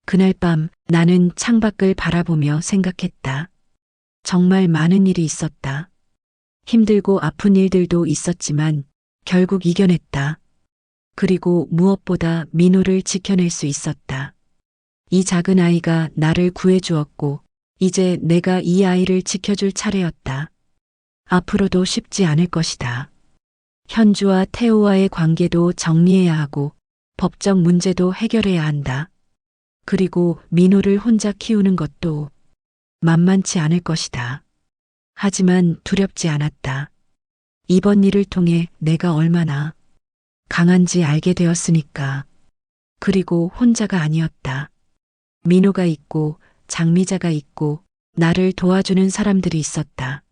그날 밤 나는 창밖을 바라보며 생각했다. 정말 많은 일이 있었다. 힘들고 아픈 일들도 있었지만 결국 이겨냈다. 그리고 무엇보다 민호를 지켜낼 수 있었다. 이 작은 아이가 나를 구해주었고 이제 내가 이 아이를 지켜줄 차례였다. 앞으로도 쉽지 않을 것이다. 현주와 태호와의 관계도 정리해야 하고 법적 문제도 해결해야 한다. 그리고 민호를 혼자 키우는 것도 만만치 않을 것이다. 하지만 두렵지 않았다. 이번 일을 통해 내가 얼마나 강한지 알게 되었으니까. 그리고 혼자가 아니었다. 민호가 있고 장미자가 있고 나를 도와주는 사람들이 있었다.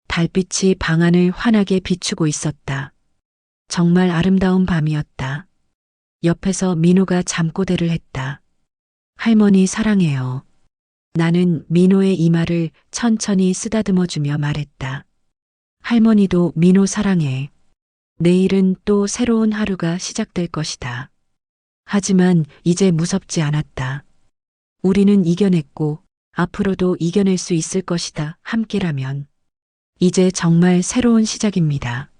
달빛이 방 안을 환하게 비추고 있었다. 정말 아름다운 밤이었다. 옆에서 민호가 잠꼬대를 했다. 할머니 사랑해요. 나는 민호의 이마를 천천히 쓰다듬어주며 말했다. 할머니도 민호 사랑해. 내일은 또 새로운 하루가 시작될 것이다. 하지만 이제 무섭지 않았다. 우리는 이겨냈고 앞으로도 이겨낼 수 있을 것이다. 함께라면. 이제 정말 새로운 시작입니다.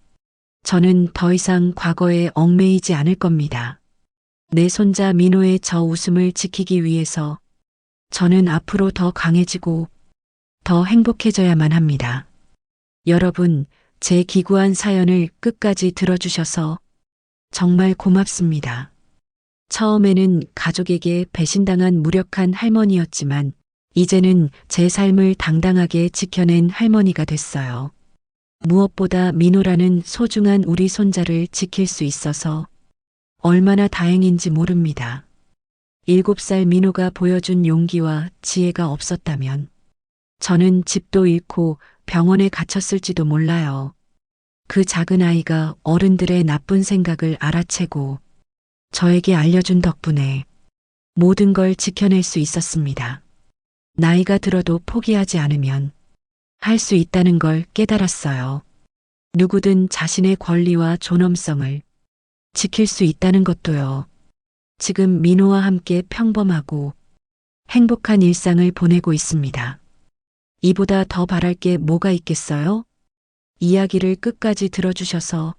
저는 더 이상 과거에 얽매이지 않을 겁니다. 내 손자 민호의 저 웃음을 지키기 위해서 저는 앞으로 더 강해지고 더 행복해져야만 합니다. 여러분, 제 기구한 사연을 끝까지 들어주셔서 정말 고맙습니다. 처음에는 가족에게 배신당한 무력한 할머니였지만 이제는 제 삶을 당당하게 지켜낸 할머니가 됐어요. 무엇보다 민호라는 소중한 우리 손자를 지킬 수 있어서 얼마나 다행인지 모릅니다. 7살 민호가 보여준 용기와 지혜가 없었다면 저는 집도 잃고 병원에 갇혔을지도 몰라요. 그 작은 아이가 어른들의 나쁜 생각을 알아채고 저에게 알려준 덕분에 모든 걸 지켜낼 수 있었습니다. 나이가 들어도 포기하지 않으면 할 수 있다는 걸 깨달았어요. 누구든 자신의 권리와 존엄성을 지킬 수 있다는 것도요. 지금 민호와 함께 평범하고 행복한 일상을 보내고 있습니다. 이보다 더 바랄 게 뭐가 있겠어요? 이야기를 끝까지 들어주셔서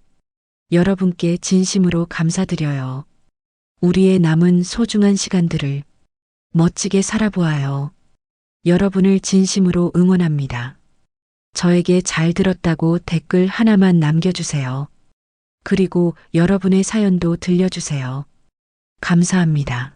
여러분께 진심으로 감사드려요. 우리의 남은 소중한 시간들을 멋지게 살아보아요. 여러분을 진심으로 응원합니다. 저에게 잘 들었다고 댓글 하나만 남겨주세요. 그리고 여러분의 사연도 들려주세요. 감사합니다.